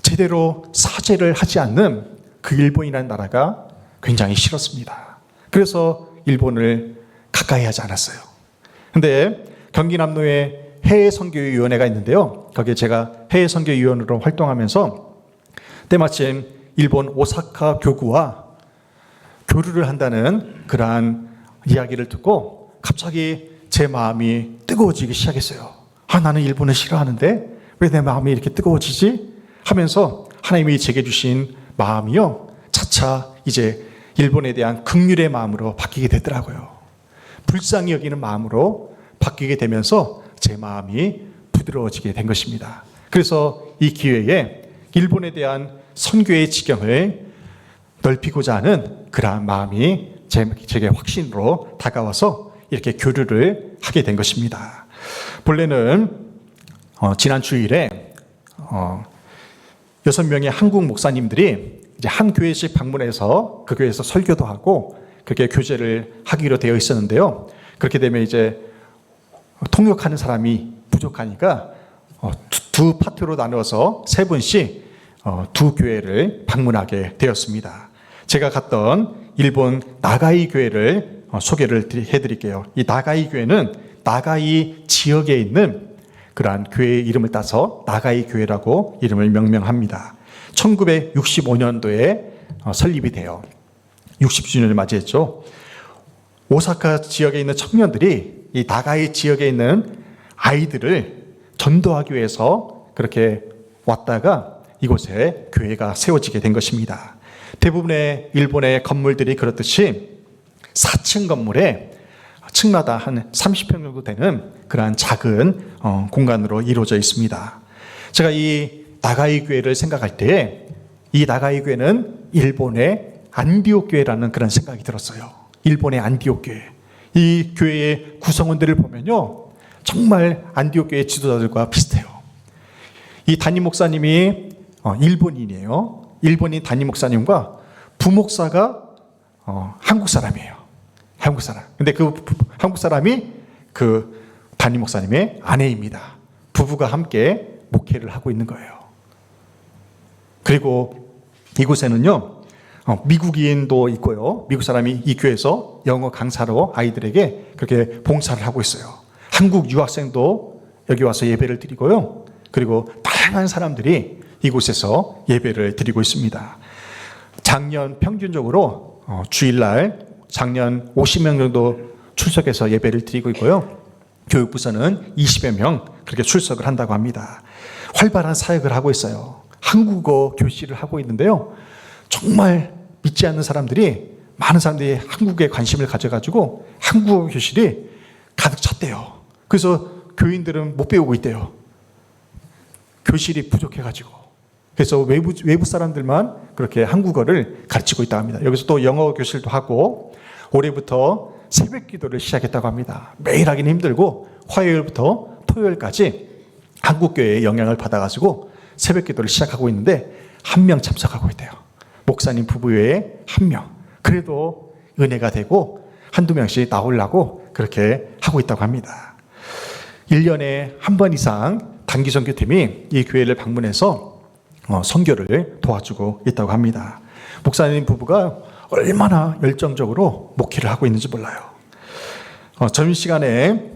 제대로 사죄를 하지 않는 그 일본이라는 나라가 굉장히 싫었습니다. 그래서 일본을 가까이 하지 않았어요. 근데 경기 남로에 해외 선교위원회가 있는데요. 거기에 제가 해외 선교위원으로 활동하면서 때마침 일본 오사카 교구와 교류를 한다는 그러한 이야기를 듣고 갑자기 제 마음이 뜨거워지기 시작했어요. 나는 일본을 싫어하는데 왜 내 마음이 이렇게 뜨거워지지? 하면서 하나님이 제게 주신 마음이요. 차차 이제 일본에 대한 긍휼의 마음으로 바뀌게 되더라고요. 불쌍히 여기는 마음으로 바뀌게 되면서 제 마음이 부드러워지게 된 것입니다. 그래서 이 기회에 일본에 대한 선교의 지경을 넓히고자 하는 그러한 마음이 제게 확신으로 다가와서 이렇게 교류를 하게 된 것입니다. 본래는 지난 주일에 6명의 한국 목사님들이 이제 한 교회씩 방문해서 그 교회에서 설교도 하고 그렇게 교제를 하기로 되어 있었는데요. 그렇게 되면 이제 통역하는 사람이 부족하니까 두 파트로 나누어서 3분씩 두 교회를 방문하게 되었습니다. 제가 갔던 일본 나가이 교회를 소개를 해드릴게요. 이 나가이 교회는 나가이 지역에 있는 그러한 교회의 이름을 따서 나가이 교회라고 이름을 명명합니다. 1965년도에 설립이 돼요. 60주년을 맞이했죠. 오사카 지역에 있는 청년들이 이 나가이 지역에 있는 아이들을 전도하기 위해서 그렇게 왔다가 이곳에 교회가 세워지게 된 것입니다. 대부분의 일본의 건물들이 그렇듯이 4층 건물에 층마다 한 30평 정도 되는 그러한 작은 공간으로 이루어져 있습니다. 제가 이 나가이 교회를 생각할 때에 이 나가이 교회는 일본의 안디옥 교회라는 그런 생각이 들었어요. 일본의 안디옥 교회. 이 교회의 구성원들을 보면요. 정말 안디옥 교회 지도자들과 비슷해요. 이 담임 목사님이 일본인이에요. 일본인 담임 목사님과 부목사가 한국 사람이에요. 한국 사람. 근데 그 한국 사람이 그 담임 목사님의 아내입니다. 부부가 함께 목회를 하고 있는 거예요. 그리고 이곳에는요, 미국인도 있고요. 미국 사람이 이 교회에서 영어 강사로 아이들에게 그렇게 봉사를 하고 있어요. 한국 유학생도 여기 와서 예배를 드리고요. 그리고 다양한 사람들이 이곳에서 예배를 드리고 있습니다. 작년 평균적으로 주일날 작년 50명 정도 출석해서 예배를 드리고 있고요. 교육부서는 20여 명 그렇게 출석을 한다고 합니다. 활발한 사역을 하고 있어요. 한국어 교실을 하고 있는데요. 정말 믿지 않는 사람들이 많은 사람들이 한국에 관심을 가져가지고 한국어 교실이 가득 찼대요. 그래서 교인들은 못 배우고 있대요. 교실이 부족해가지고. 그래서 외부 사람들만 그렇게 한국어를 가르치고 있다고 합니다. 여기서 또 영어 교실도 하고 올해부터 새벽 기도를 시작했다고 합니다. 매일 하기는 힘들고 화요일부터 토요일까지 한국교회의 영향을 받아가지고 새벽 기도를 시작하고 있는데 한 명 참석하고 있대요. 목사님 부부 외에 한 명. 그래도 은혜가 되고 한두 명씩 나오려고 그렇게 하고 있다고 합니다. 1년에 한 번 이상 단기 선교팀이 이 교회를 방문해서 선교를 도와주고 있다고 합니다. 목사님 부부가 얼마나 열정적으로 목회를 하고 있는지 몰라요. 점심시간에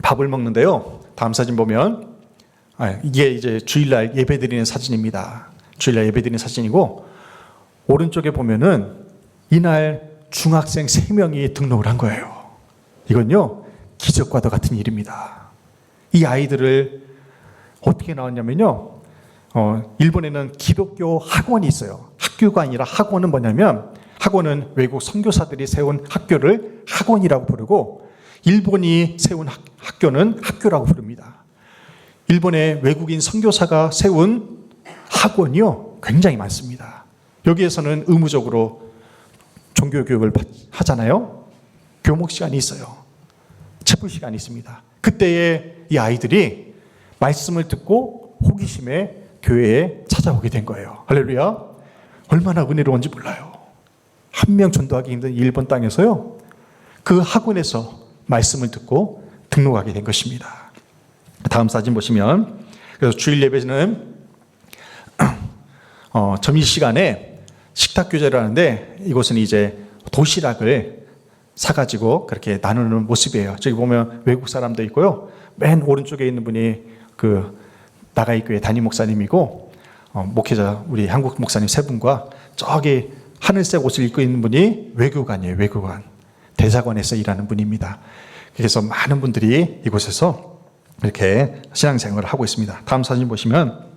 밥을 먹는데요. 다음 사진 보면 이게 이제 주일날 예배드리는 사진입니다. 주일날 예배드리는 사진이고 오른쪽에 보면은 이날 중학생 3명이 등록을 한 거예요. 이건요 기적과도 같은 일입니다. 이 아이들을 어떻게 나왔냐면요, 일본에는 기독교 학원이 있어요. 학교가 아니라 학원은 뭐냐면, 학원은 외국 선교사들이 세운 학교를 학원이라고 부르고 일본이 세운 학교는 학교라고 부릅니다. 일본의 외국인 선교사가 세운 학원이요 굉장히 많습니다. 여기에서는 의무적으로 종교교육을 하잖아요. 교목 시간이 있어요. 체부 시간이 있습니다. 그때에 이 아이들이 말씀을 듣고 호기심에 교회에 찾아오게 된 거예요. 할렐루야. 얼마나 은혜로운지 몰라요. 한 명 전도하기 힘든 일본 땅에서요, 그 학원에서 말씀을 듣고 등록하게 된 것입니다. 다음 사진 보시면, 그래서 주일 예배는 점심시간에 식탁 교제를 하는데, 이곳은 이제 도시락을 사가지고 그렇게 나누는 모습이에요. 저기 보면 외국 사람도 있고요. 맨 오른쪽에 있는 분이 그 나가이 교회 담임 목사님이고, 목회자 우리 한국 목사님 3분과 저기 하늘색 옷을 입고 있는 분이 외교관이에요. 외교관. 대사관에서 일하는 분입니다. 그래서 많은 분들이 이곳에서 이렇게 신앙생활을 하고 있습니다. 다음 사진 보시면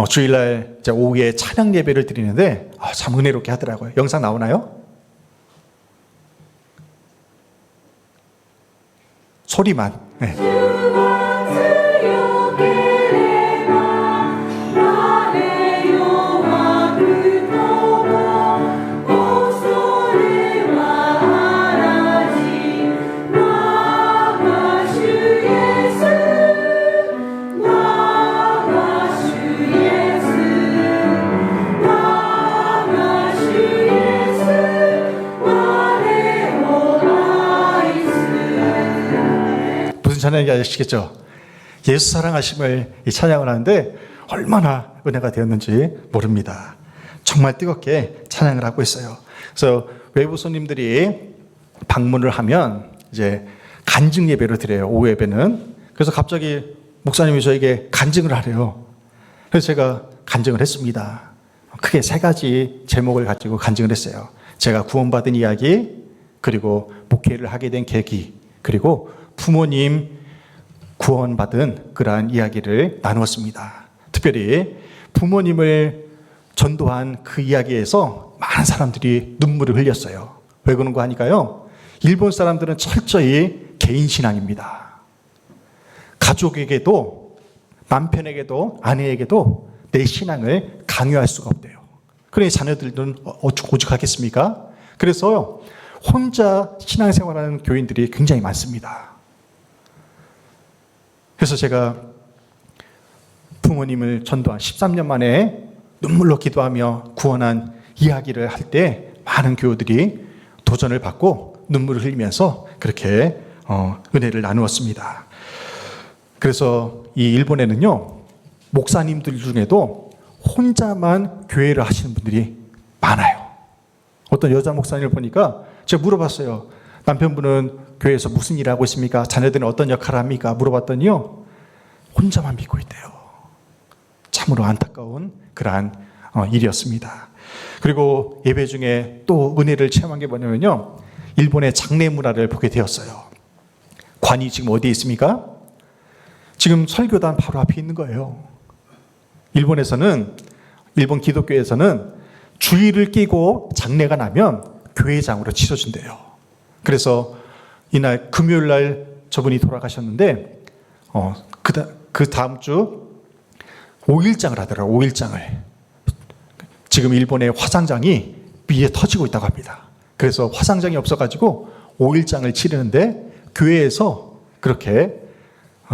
주일날 이제 오후에 찬양 예배를 드리는데 참 은혜롭게 하더라고요. 영상 나오나요? 소리만. 네. 찬양이 아시겠죠? 예수 사랑하심을 이 찬양을 하는데 얼마나 은혜가 되었는지 모릅니다. 정말 뜨겁게 찬양을 하고 있어요. 그래서 외부 손님들이 방문을 하면 이제 간증 예배를 드려요. 오후 예배는. 그래서 갑자기 목사님이 저에게 간증을 하래요. 그래서 제가 간증을 했습니다. 크게 3가지 제목을 가지고 간증을 했어요. 제가 구원받은 이야기, 그리고 목회를 하게 된 계기, 그리고 부모님 구원받은 그러한 이야기를 나누었습니다. 특별히 부모님을 전도한 그 이야기에서 많은 사람들이 눈물을 흘렸어요. 왜 그런 거 하니까요, 일본 사람들은 철저히 개인신앙입니다. 가족에게도, 남편에게도, 아내에게도 내 신앙을 강요할 수가 없대요. 그러니 자녀들은 오죽하겠습니까? 그래서 혼자 신앙생활하는 교인들이 굉장히 많습니다. 그래서 제가 부모님을 전도한 13년 만에 눈물로 기도하며 구원한 이야기를 할 때 많은 교우들이 도전을 받고 눈물을 흘리면서 그렇게 은혜를 나누었습니다. 그래서 이 일본에는요, 목사님들 중에도 혼자만 교회를 하시는 분들이 많아요. 어떤 여자 목사님을 보니까 제가 물어봤어요. 남편분은 교회에서 무슨 일을 하고 있습니까? 자녀들은 어떤 역할을 합니까? 물어봤더니요, 혼자만 믿고 있대요. 참으로 안타까운 그러한 일이었습니다. 그리고 예배 중에 또 은혜를 체험한 게 뭐냐면요, 일본의 장례 문화를 보게 되었어요. 관이 지금 어디에 있습니까? 지금 설교단 바로 앞에 있는 거예요. 일본에서는, 일본 기독교에서는 주일을 끼고 장례가 나면 교회장으로 치러준대요. 그래서 이날 금요일 날 저분이 돌아가셨는데 그 다음 주 5일장을 하더라고요. 5일장을. 지금 일본의 화상장이 위에 터지고 있다고 합니다. 그래서 화상장이 없어가지고 5일장을 치르는데 교회에서 그렇게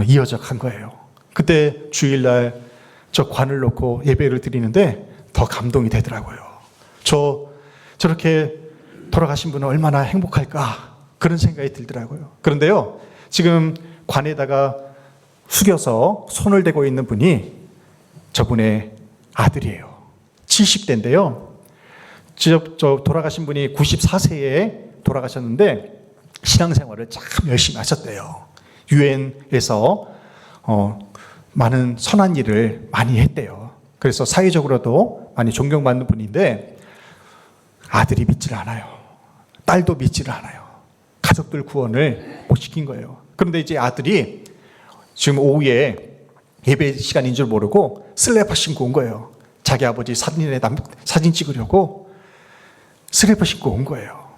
이어져 간 거예요. 그때 주일날 저 관을 놓고 예배를 드리는데 더 감동이 되더라고요. 저렇게 돌아가신 분은 얼마나 행복할까 그런 생각이 들더라고요. 그런데요, 지금 관에다가 숙여서 손을 대고 있는 분이 저분의 아들이에요. 70대인데요. 저 돌아가신 분이 94세에 돌아가셨는데 신앙생활을 참 열심히 하셨대요. 유엔에서 많은 선한 일을 많이 했대요. 그래서 사회적으로도 많이 존경받는 분인데 아들이 믿지를 않아요. 딸도 믿지를 않아요. 가족들 구원을 못 시킨 거예요. 그런데 이제 아들이 지금 오후에 예배 시간인 줄 모르고 슬리퍼 신고 온 거예요. 자기 아버지 사진 찍으려고 슬리퍼 신고 온 거예요.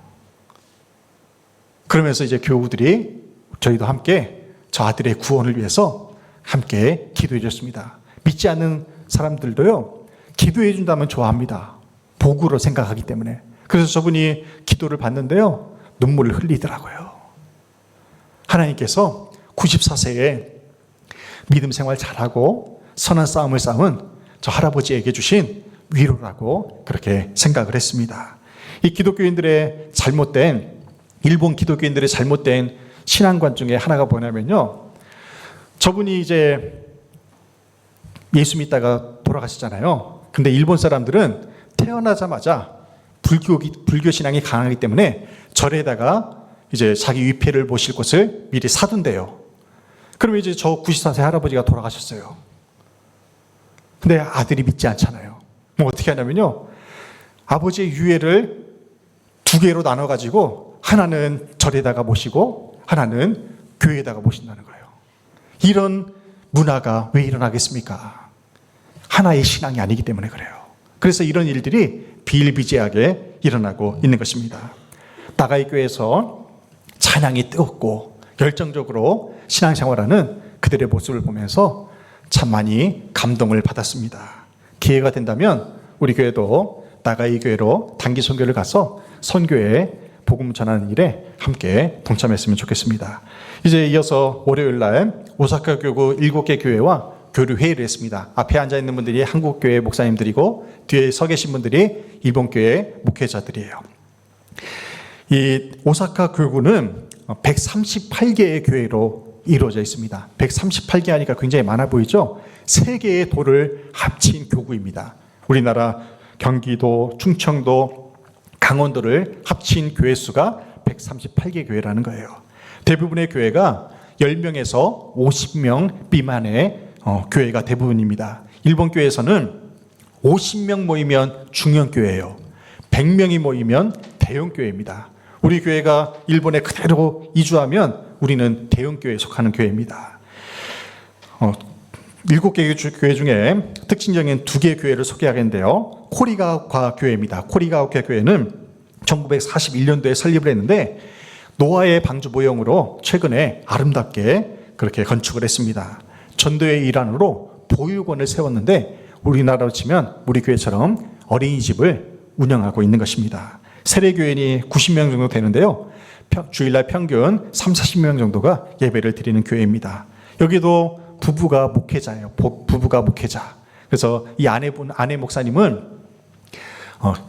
그러면서 이제 교우들이 저희도 함께 저 아들의 구원을 위해서 함께 기도해 줬습니다. 믿지 않는 사람들도요, 기도해 준다면 좋아합니다. 복으로 생각하기 때문에. 그래서 저분이 기도를 받는데요, 눈물을 흘리더라고요. 하나님께서 94세에 믿음 생활 잘하고 선한 싸움을 싸운 저 할아버지에게 주신 위로라고 그렇게 생각을 했습니다. 이 기독교인들의 일본 기독교인들의 잘못된 신앙관 중에 하나가 뭐냐면요, 저분이 이제 예수 믿다가 돌아가시잖아요. 근데 일본 사람들은 태어나자마자 불교 신앙이 강하기 때문에 절에다가 이제 자기 위패를 모실 곳을 미리 사둔대요. 그러면 이제 저 94세 할아버지가 돌아가셨어요. 근데 아들이 믿지 않잖아요. 뭐 어떻게 하냐면요, 아버지의 유해를 2개로 나눠가지고 하나는 절에다가 모시고 하나는 교회에다가 모신다는 거예요. 이런 문화가 왜 일어나겠습니까? 하나의 신앙이 아니기 때문에 그래요. 그래서 이런 일들이 비일비재하게 일어나고 있는 것입니다. 나가이 교회에서 찬양이 뜨겁고 열정적으로 신앙생활하는 그들의 모습을 보면서 참 많이 감동을 받았습니다. 기회가 된다면 우리 교회도 나가이 교회로 단기 선교를 가서 선교에 복음 전하는 일에 함께 동참했으면 좋겠습니다. 이제 이어서 월요일 날 오사카 교구 7개 교회와 교류 회의를 했습니다. 앞에 앉아 있는 분들이 한국 교회 목사님들이고 뒤에 서 계신 분들이 일본 교회 목회자들이에요. 이 오사카 교구는 138개의 교회로 이루어져 있습니다. 138개 하니까 굉장히 많아 보이죠? 3개의 도를 합친 교구입니다. 우리나라 경기도, 충청도, 강원도를 합친 교회 수가 138개 교회라는 거예요. 대부분의 교회가 10명에서 50명 미만의 교회가 대부분입니다. 일본 교회에서는 50명 모이면 중형교회예요. 100명이 모이면 대형교회입니다. 우리 교회가 일본에 그대로 이주하면 우리는 대형교회에 속하는 교회입니다. 7개 교회 중에 특징적인 2개 교회를 소개하겠는데요. 코리가오카 교회입니다. 코리가오카 교회는 1941년도에 설립을 했는데 노아의 방주 모형으로 최근에 아름답게 그렇게 건축을 했습니다. 전도의 일환으로 보육원을 세웠는데 우리나라로 치면 우리 교회처럼 어린이집을 운영하고 있는 것입니다. 세례교인이 90명 정도 되는데요. 주일날 평균 30-40명 정도가 예배를 드리는 교회입니다. 여기도 부부가 목회자예요. 부부가 목회자. 그래서 이 아내 목사님은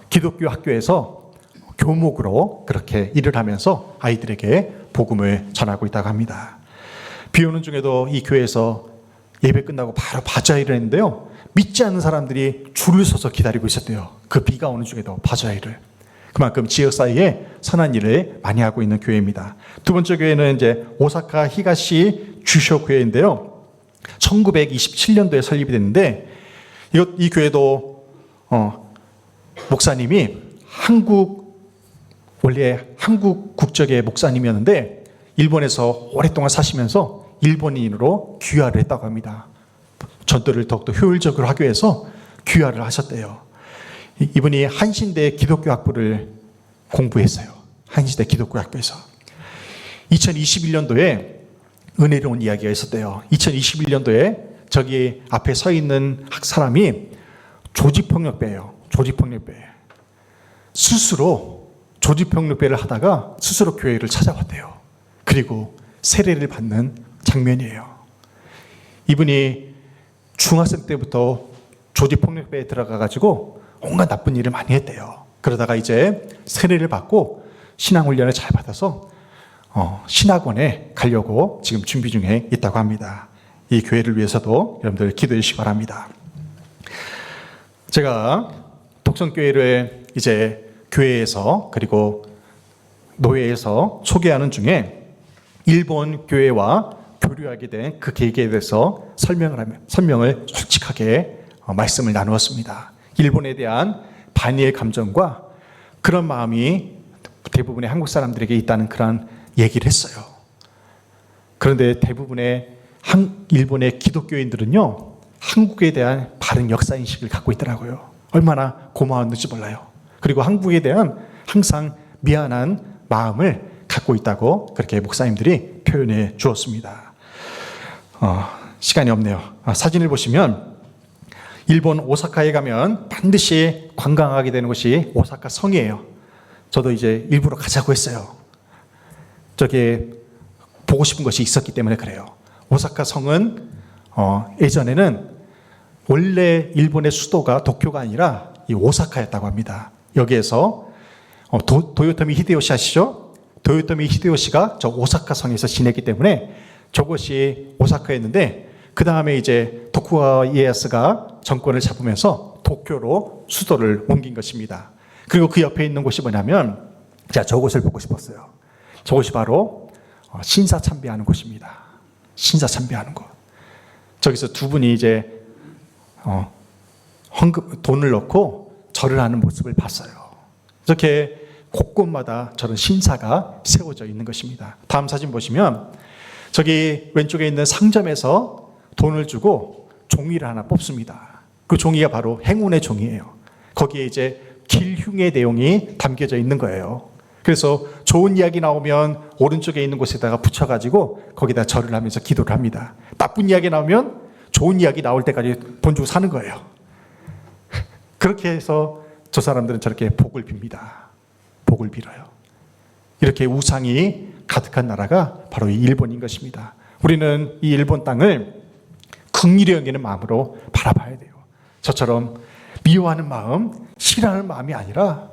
기독교 학교에서 교목으로 그렇게 일을 하면서 아이들에게 복음을 전하고 있다고 합니다. 비 오는 중에도 이 교회에서 예배 끝나고 바로 바자회를 했는데요. 믿지 않는 사람들이 줄을 서서 기다리고 있었대요. 그 비가 오는 중에도 바자회를. 그만큼 지역 사이에 선한 일을 많이 하고 있는 교회입니다. 두 번째 교회는 이제 오사카 히가시 주쇼 교회인데요. 1927년도에 설립이 됐는데 이 교회도 목사님이 원래 한국 국적의 목사님이었는데 일본에서 오랫동안 사시면서 일본인으로 귀화를 했다고 합니다. 전도를 더욱더 효율적으로 하기 위해서 귀화를 하셨대요. 이분이 한신대 기독교 학부를 공부했어요. 한신대 기독교 학교에서. 2021년도에 은혜로운 이야기가 있었대요. 2021년도에 저기 앞에 서 있는 사람이 조직폭력배예요. 조직폭력배. 스스로 조직폭력배를 하다가 스스로 교회를 찾아왔대요. 그리고 세례를 받는 장면이에요. 이분이 중학생 때부터 조직폭력배에 들어가가지고 온갖 나쁜 일을 많이 했대요. 그러다가 이제 세례를 받고 신앙훈련을 잘 받아서 신학원에 가려고 지금 준비 중에 있다고 합니다. 이 교회를 위해서도 여러분들 기도해 주시기 바랍니다. 제가 독성교회를 이제 교회에서 그리고 노회에서 소개하는 중에 일본 교회와 교류하게 된 그 계기에 대해서 설명을 솔직하게 말씀을 나누었습니다. 일본에 대한 반의의 감정과 그런 마음이 대부분의 한국 사람들에게 있다는 그런 얘기를 했어요. 그런데 대부분의 일본의 기독교인들은요, 한국에 대한 바른 역사인식을 갖고 있더라고요. 얼마나 고마웠는지 몰라요. 그리고 한국에 대한 항상 미안한 마음을 갖고 있다고 그렇게 목사님들이 표현해 주었습니다. 시간이 없네요. 사진을 보시면 일본 오사카에 가면 반드시 관광하게 되는 곳이 오사카 성이에요. 저도 이제 일부러 가자고 했어요. 저게 보고 싶은 것이 있었기 때문에 그래요. 오사카 성은 예전에는 원래 일본의 수도가 도쿄가 아니라 이 오사카였다고 합니다. 여기에서 도요토미 히데요시 아시죠? 도요토미 히데요시가 저 오사카 성에서 지냈기 때문에 저것이 오사카였는데 그 다음에 이제 도쿠가와 이에야스가 정권을 잡으면서 도쿄로 수도를 옮긴 것입니다. 그리고 그 옆에 있는 곳이 뭐냐면 제가 저곳을 보고 싶었어요. 저곳이 바로 신사참배하는 곳입니다. 신사참배하는 곳. 저기서 두 분이 이제 돈을 넣고 절을 하는 모습을 봤어요. 이렇게 곳곳마다 저런 신사가 세워져 있는 것입니다. 다음 사진 보시면 저기 왼쪽에 있는 상점에서 돈을 주고 종이를 하나 뽑습니다. 그 종이가 바로 행운의 종이에요. 거기에 이제 길흉의 내용이 담겨져 있는 거예요. 그래서 좋은 이야기 나오면 오른쪽에 있는 곳에다가 붙여가지고 거기다 절을 하면서 기도를 합니다. 나쁜 이야기 나오면 좋은 이야기 나올 때까지 돈 주고 사는 거예요. 그렇게 해서 저 사람들은 저렇게 복을 빕니다. 복을 빌어요. 이렇게 우상이 가득한 나라가 바로 이 일본인 것입니다. 우리는 이 일본 땅을 긍휼히 여기는 마음으로 바라봐야 돼요. 저처럼 미워하는 마음, 싫어하는 마음이 아니라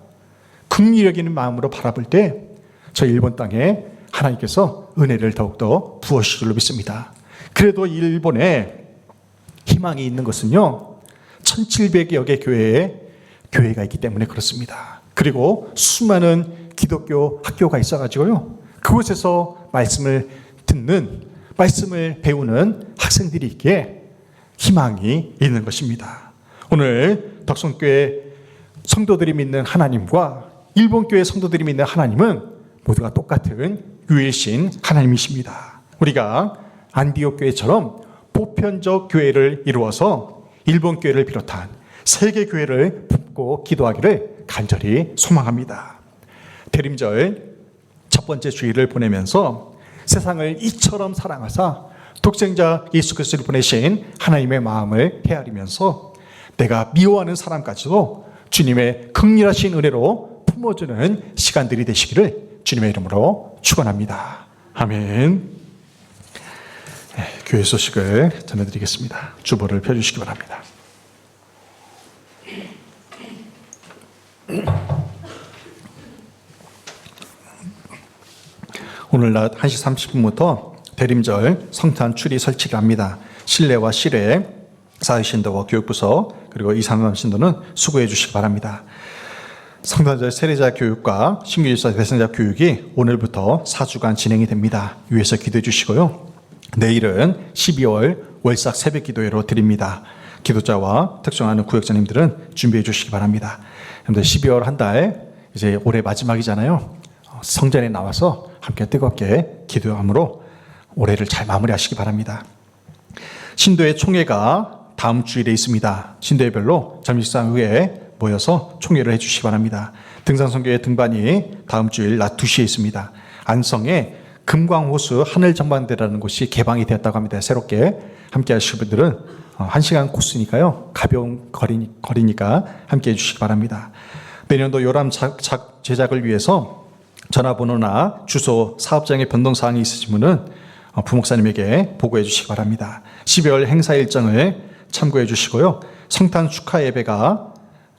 긍휼히 여기는 마음으로 바라볼 때 저 일본 땅에 하나님께서 은혜를 더욱더 부어주실 줄로 믿습니다. 그래도 일본에 희망이 있는 것은요, 1700여 개 교회가 있기 때문에 그렇습니다. 그리고 수많은 기독교 학교가 있어가지고요, 그곳에서 말씀을 듣는, 말씀을 배우는 학생들이 있기에 희망이 있는 것입니다. 오늘 덕성교회 성도들이 믿는 하나님과 일본교회 성도들이 믿는 하나님은 모두가 똑같은 유일신 하나님이십니다. 우리가 안디옥 교회처럼 보편적 교회를 이루어서 일본 교회를 비롯한 세계 교회를 품고 기도하기를 간절히 소망합니다. 대림절 첫 번째 주일을 보내면서 세상을 이처럼 사랑하사 독생자 예수 그리스도를 보내신 하나님의 마음을 헤아리면서 내가 미워하는 사람까지도 주님의 긍휼하신 은혜로 품어주는 시간들이 되시기를 주님의 이름으로 축원합니다. 아멘. 교회 소식을 전해드리겠습니다. 주보를 펴주시기 바랍니다. 오늘 낮 1시 30분부터 대림절 성탄 추리 설치를 합니다. 실내와 실외 사회신도와 교육부서 그리고 이산원 신도는 수고해 주시기 바랍니다. 성탄절 세례자 교육과 신규일사 대상자 교육이 오늘부터 4주간 진행이 됩니다. 위에서 기도해 주시고요. 내일은 12월 월삭 새벽 기도회로 드립니다. 기도자와 특정하는 구역장님들은 준비해 주시기 바랍니다. 여러분들 12월 한 달 이제 올해 마지막이잖아요. 성전에 나와서 함께 뜨겁게 기도함으로 올해를 잘 마무리하시기 바랍니다. 신도의 총회가 다음 주일에 있습니다. 신도회별로 점심시간 후에 모여서 총회를 해주시기 바랍니다. 등산선교회 등반이 다음 주일 낮 2시에 있습니다. 안성에 금광호수 하늘전망대라는 곳이 개방이 되었다고 합니다. 새롭게 함께 하실 분들은 1시간 코스니까요. 가벼운 거리니까 함께 해주시기 바랍니다. 내년도 요람 제작을 위해서 전화번호나 주소, 사업장의 변동사항이 있으신 분은 부목사님에게 보고해 주시기 바랍니다. 12월 행사 일정을 참고해 주시고요. 성탄 축하 예배가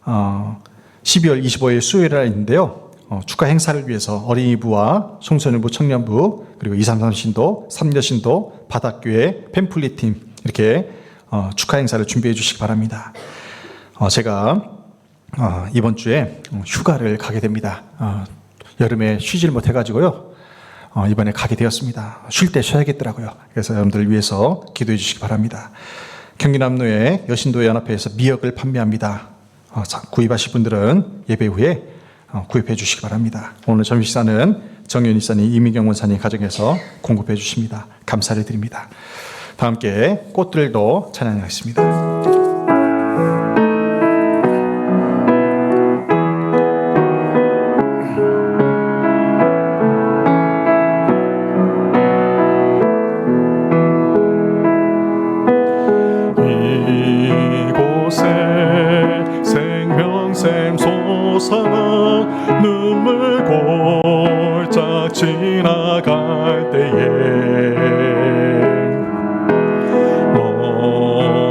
12월 25일 수요일 날인데요. 축하 행사를 위해서 어린이부와 청소년부, 청년부, 그리고 233 신도, 3녀 신도, 바닥교회, 팸플릿 팀 이렇게 축하 행사를 준비해 주시기 바랍니다. 제가 이번 주에 휴가를 가게 됩니다. 여름에 쉬질 못해가지고요. 이번에 가게 되었습니다. 쉴 때 쉬어야겠더라고요. 그래서 여러분들 위해서 기도해 주시기 바랍니다. 경기남로의 여신도회 연합회에서 미역을 판매합니다. 구입하실 분들은 예배 후에 구입해 주시기 바랍니다. 오늘 점심식사는 정윤 이사님, 이미경 원사님 가정에서 공급해 주십니다. 감사를 드립니다. 다 함께 꽃들도 찬양하겠습니다. 눈물 골짝 지나갈 때에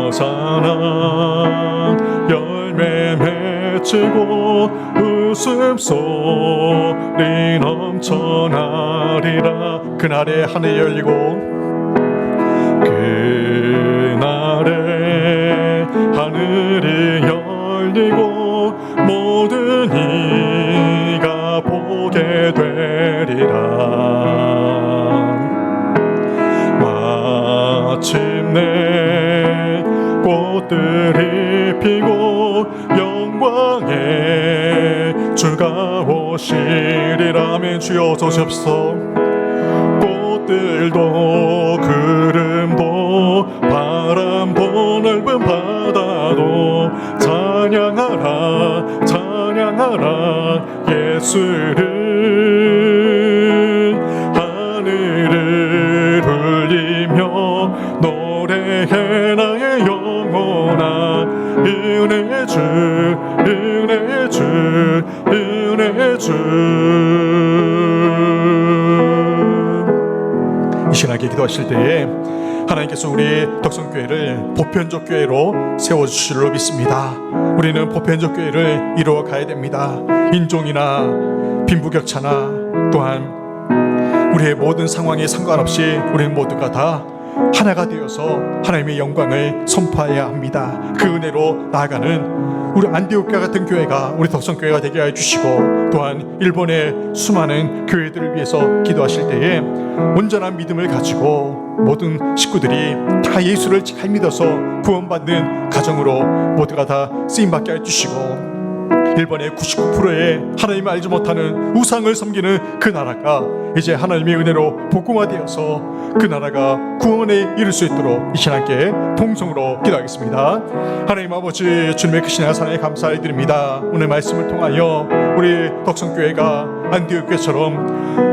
너잖아 열매 맺히고 웃음소리 넘쳐나리라. 그날에 하늘이 열리고 그날에 하늘이 열리고 모든 이가 보게 되리라. 마침내 꽃들이 피고 영광의 주가 오시리라. 아멘. 주여 오소서옵소서. 꽃들도 구름도 바람도 넓은 바다도 찬양하라 찬양하라 예수를. 하늘을 울리며 노래해 나의 영혼아. 은혜의 주 은혜의 주 은혜의 주. 이 시간에 기도하실 때에 하나님께서 우리 덕성교회를 보편적 교회로 세워주실 줄 믿습니다. 우리는 보편적 교회를 이루어 가야 됩니다. 인종이나 빈부격차나 또한 우리의 모든 상황에 상관없이 우리는 모두가 다 하나가 되어서 하나님의 영광을 선포해야 합니다. 그 은혜로 나아가는 우리 안디옥과 같은 교회가 우리 덕성교회가 되게 해주시고, 또한 일본의 수많은 교회들을 위해서 기도하실 때에 온전한 믿음을 가지고 모든 식구들이 다 예수를 잘 믿어서 구원받는 가정으로 모두가 다 쓰임받게 해주시고, 일본의 99%의 하나님을 알지 못하는 우상을 섬기는 그 나라가 이제 하나님의 은혜로 복음화되어서 그 나라가 구원에 이를 수 있도록 이 신앙께 통성으로 기도하겠습니다. 하나님 아버지, 주님의 크신 사랑에 감사드립니다. 오늘 말씀을 통하여 우리 덕성교회가 안디옥교회처럼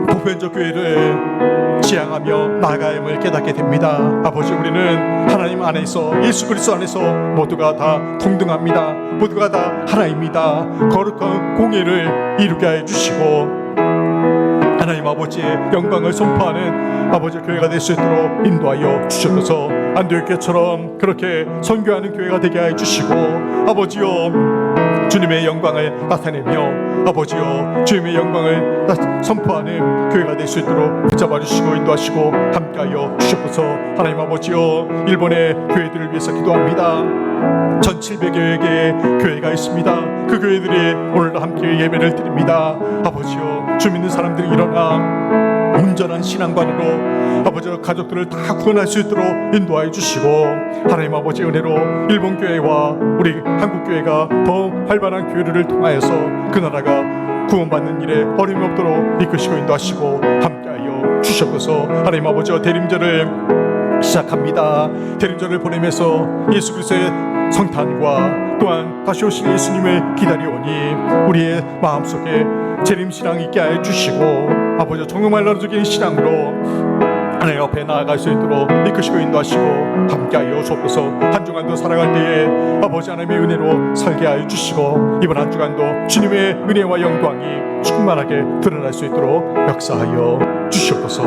보편적 교회를 지향하며 나아가임을 깨닫게 됩니다. 아버지, 우리는 하나님 안에서, 예수 그리스도 안에서 모두가 다 동등합니다. 모두가 다 하나입니다. 거룩한 공의를 이루게 해주시고 하나님 아버지의 영광을 선포하는 아버지 교회가 될 수 있도록 인도하여 주셔서 안디옥교회처럼 그렇게 선교하는 교회가 되게 해주시고, 아버지여 주님의 영광을 나타내며 아버지여 주님의 영광을 선포하는 교회가 될 수 있도록 붙잡아 주시고 인도하시고 함께하여 주셔서 하나님 아버지여 일본의 교회들을 위해서 기도합니다. 1700여 개의 교회가 있습니다. 그 교회들이 오늘도 함께 예배를 드립니다. 아버지여, 주 믿는 사람들이 일어나 온전한 신앙관으로 아버지 가족들을 다 구원할 수 있도록 인도하여 주시고, 하나님 아버지 은혜로 일본 교회와 우리 한국 교회가 더 활발한 교회를 통하여서 그 나라가 구원받는 일에 어려움이 없도록 이끄시고 인도하시고 함께하여 주셔서 하나님 아버지와 대림절을 시작합니다. 대림절을 보내면서 예수 그리스도의 성탄과 또한 다시 오실 예수님을 기다려오니 우리의 마음속에 재림신앙 있게 해 주시고 아버지 정말 나눠주기는 신앙으로 하나님 앞에 나아갈 수 있도록 이끄시고 인도하시고 함께하여 주옵소서. 한 주간도 살아갈 때에 아버지 하나님의 은혜로 살게 하여 주시고 이번 한 주간도 주님의 은혜와 영광이 충만하게 드러날 수 있도록 역사하여 주시옵소서.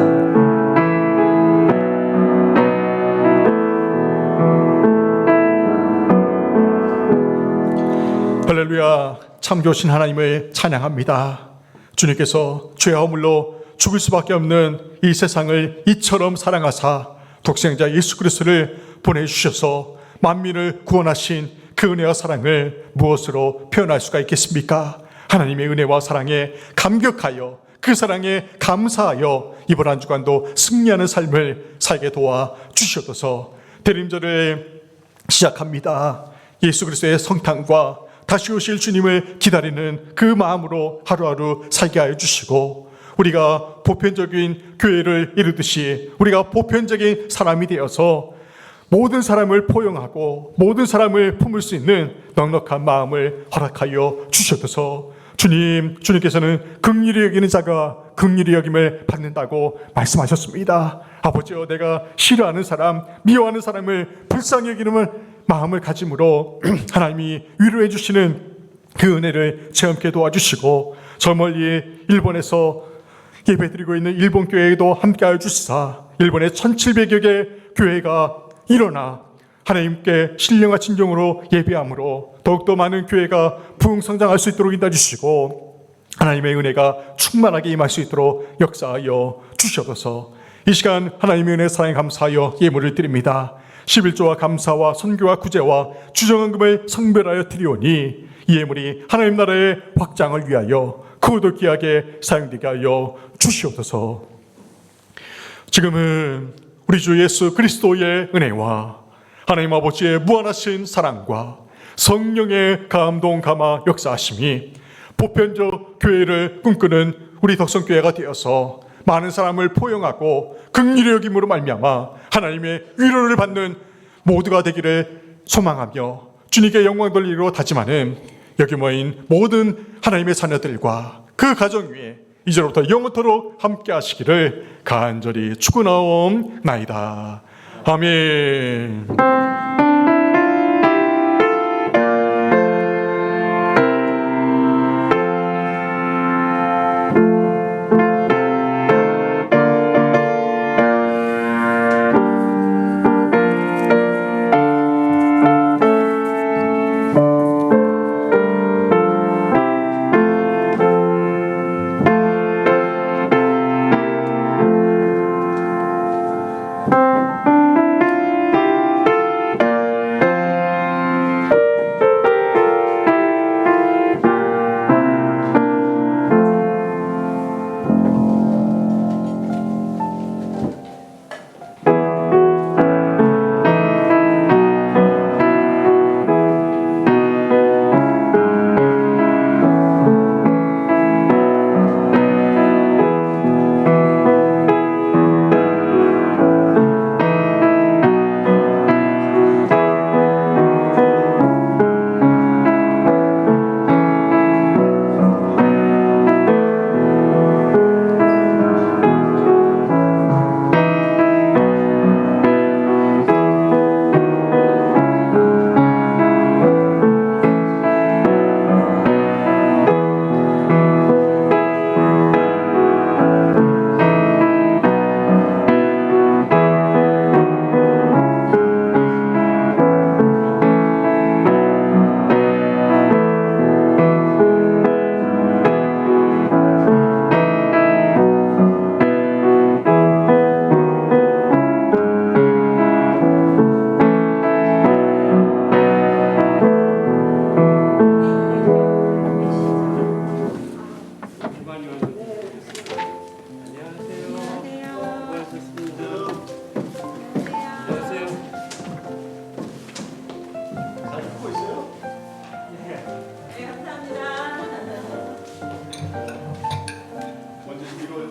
할렐루야. 참 좋으신 하나님을 찬양합니다. 주님께서 죄와 허물로 죽을 수밖에 없는 이 세상을 이처럼 사랑하사 독생자 예수 그리스도를 보내주셔서 만민을 구원하신 그 은혜와 사랑을 무엇으로 표현할 수가 있겠습니까? 하나님의 은혜와 사랑에 감격하여 그 사랑에 감사하여 이번 한 주간도 승리하는 삶을 살게 도와 주시옵소서. 대림절을 시작합니다. 예수 그리스도의 성탄과 다시 오실 주님을 기다리는 그 마음으로 하루하루 살게 하여 주시고 우리가 보편적인 교회를 이루듯이 우리가 보편적인 사람이 되어서 모든 사람을 포용하고 모든 사람을 품을 수 있는 넉넉한 마음을 허락하여 주셔서 주님께서는 긍휼히 여기는 자가 긍휼히 여김을 받는다고 말씀하셨습니다. 아버지여, 내가 싫어하는 사람, 미워하는 사람을 불쌍히 여기는 마음을 가짐으로 하나님이 위로해 주시는 그 은혜를 체험케 도와주시고 저 멀리 일본에서 예배드리고 있는 일본 교회에도 함께하여 주시사 일본의 1700여 개 교회가 일어나 하나님께 신령과 진정으로 예배함으로 더욱더 많은 교회가 부흥성장할 수 있도록 인도해주시고 하나님의 은혜가 충만하게 임할 수 있도록 역사하여 주셔서 이 시간 하나님의 은혜 사랑에 감사하여 예물을 드립니다. 11조와 감사와 선교와 구제와 주정헌금을 성별하여 드리오니 이 예물이 하나님 나라의 확장을 위하여 그것도 귀하게 사용되게 하여 주시옵소서. 지금은 우리 주 예수 그리스도의 은혜와 하나님 아버지의 무한하신 사랑과 성령의 감동 감화 역사하심이 보편적 교회를 꿈꾸는 우리 덕성교회가 되어서 많은 사람을 포용하고 긍휼히 여김으로 말미암아 하나님의 위로를 받는 모두가 되기를 소망하며 주님께 영광 돌리기로 다짐하는 여기 모인 모든 하나님의 자녀들과 그 가정 위에 이제로부터 영원토록 함께 하시기를 간절히 축원하옵나이다. 아멘. 먼저 이걸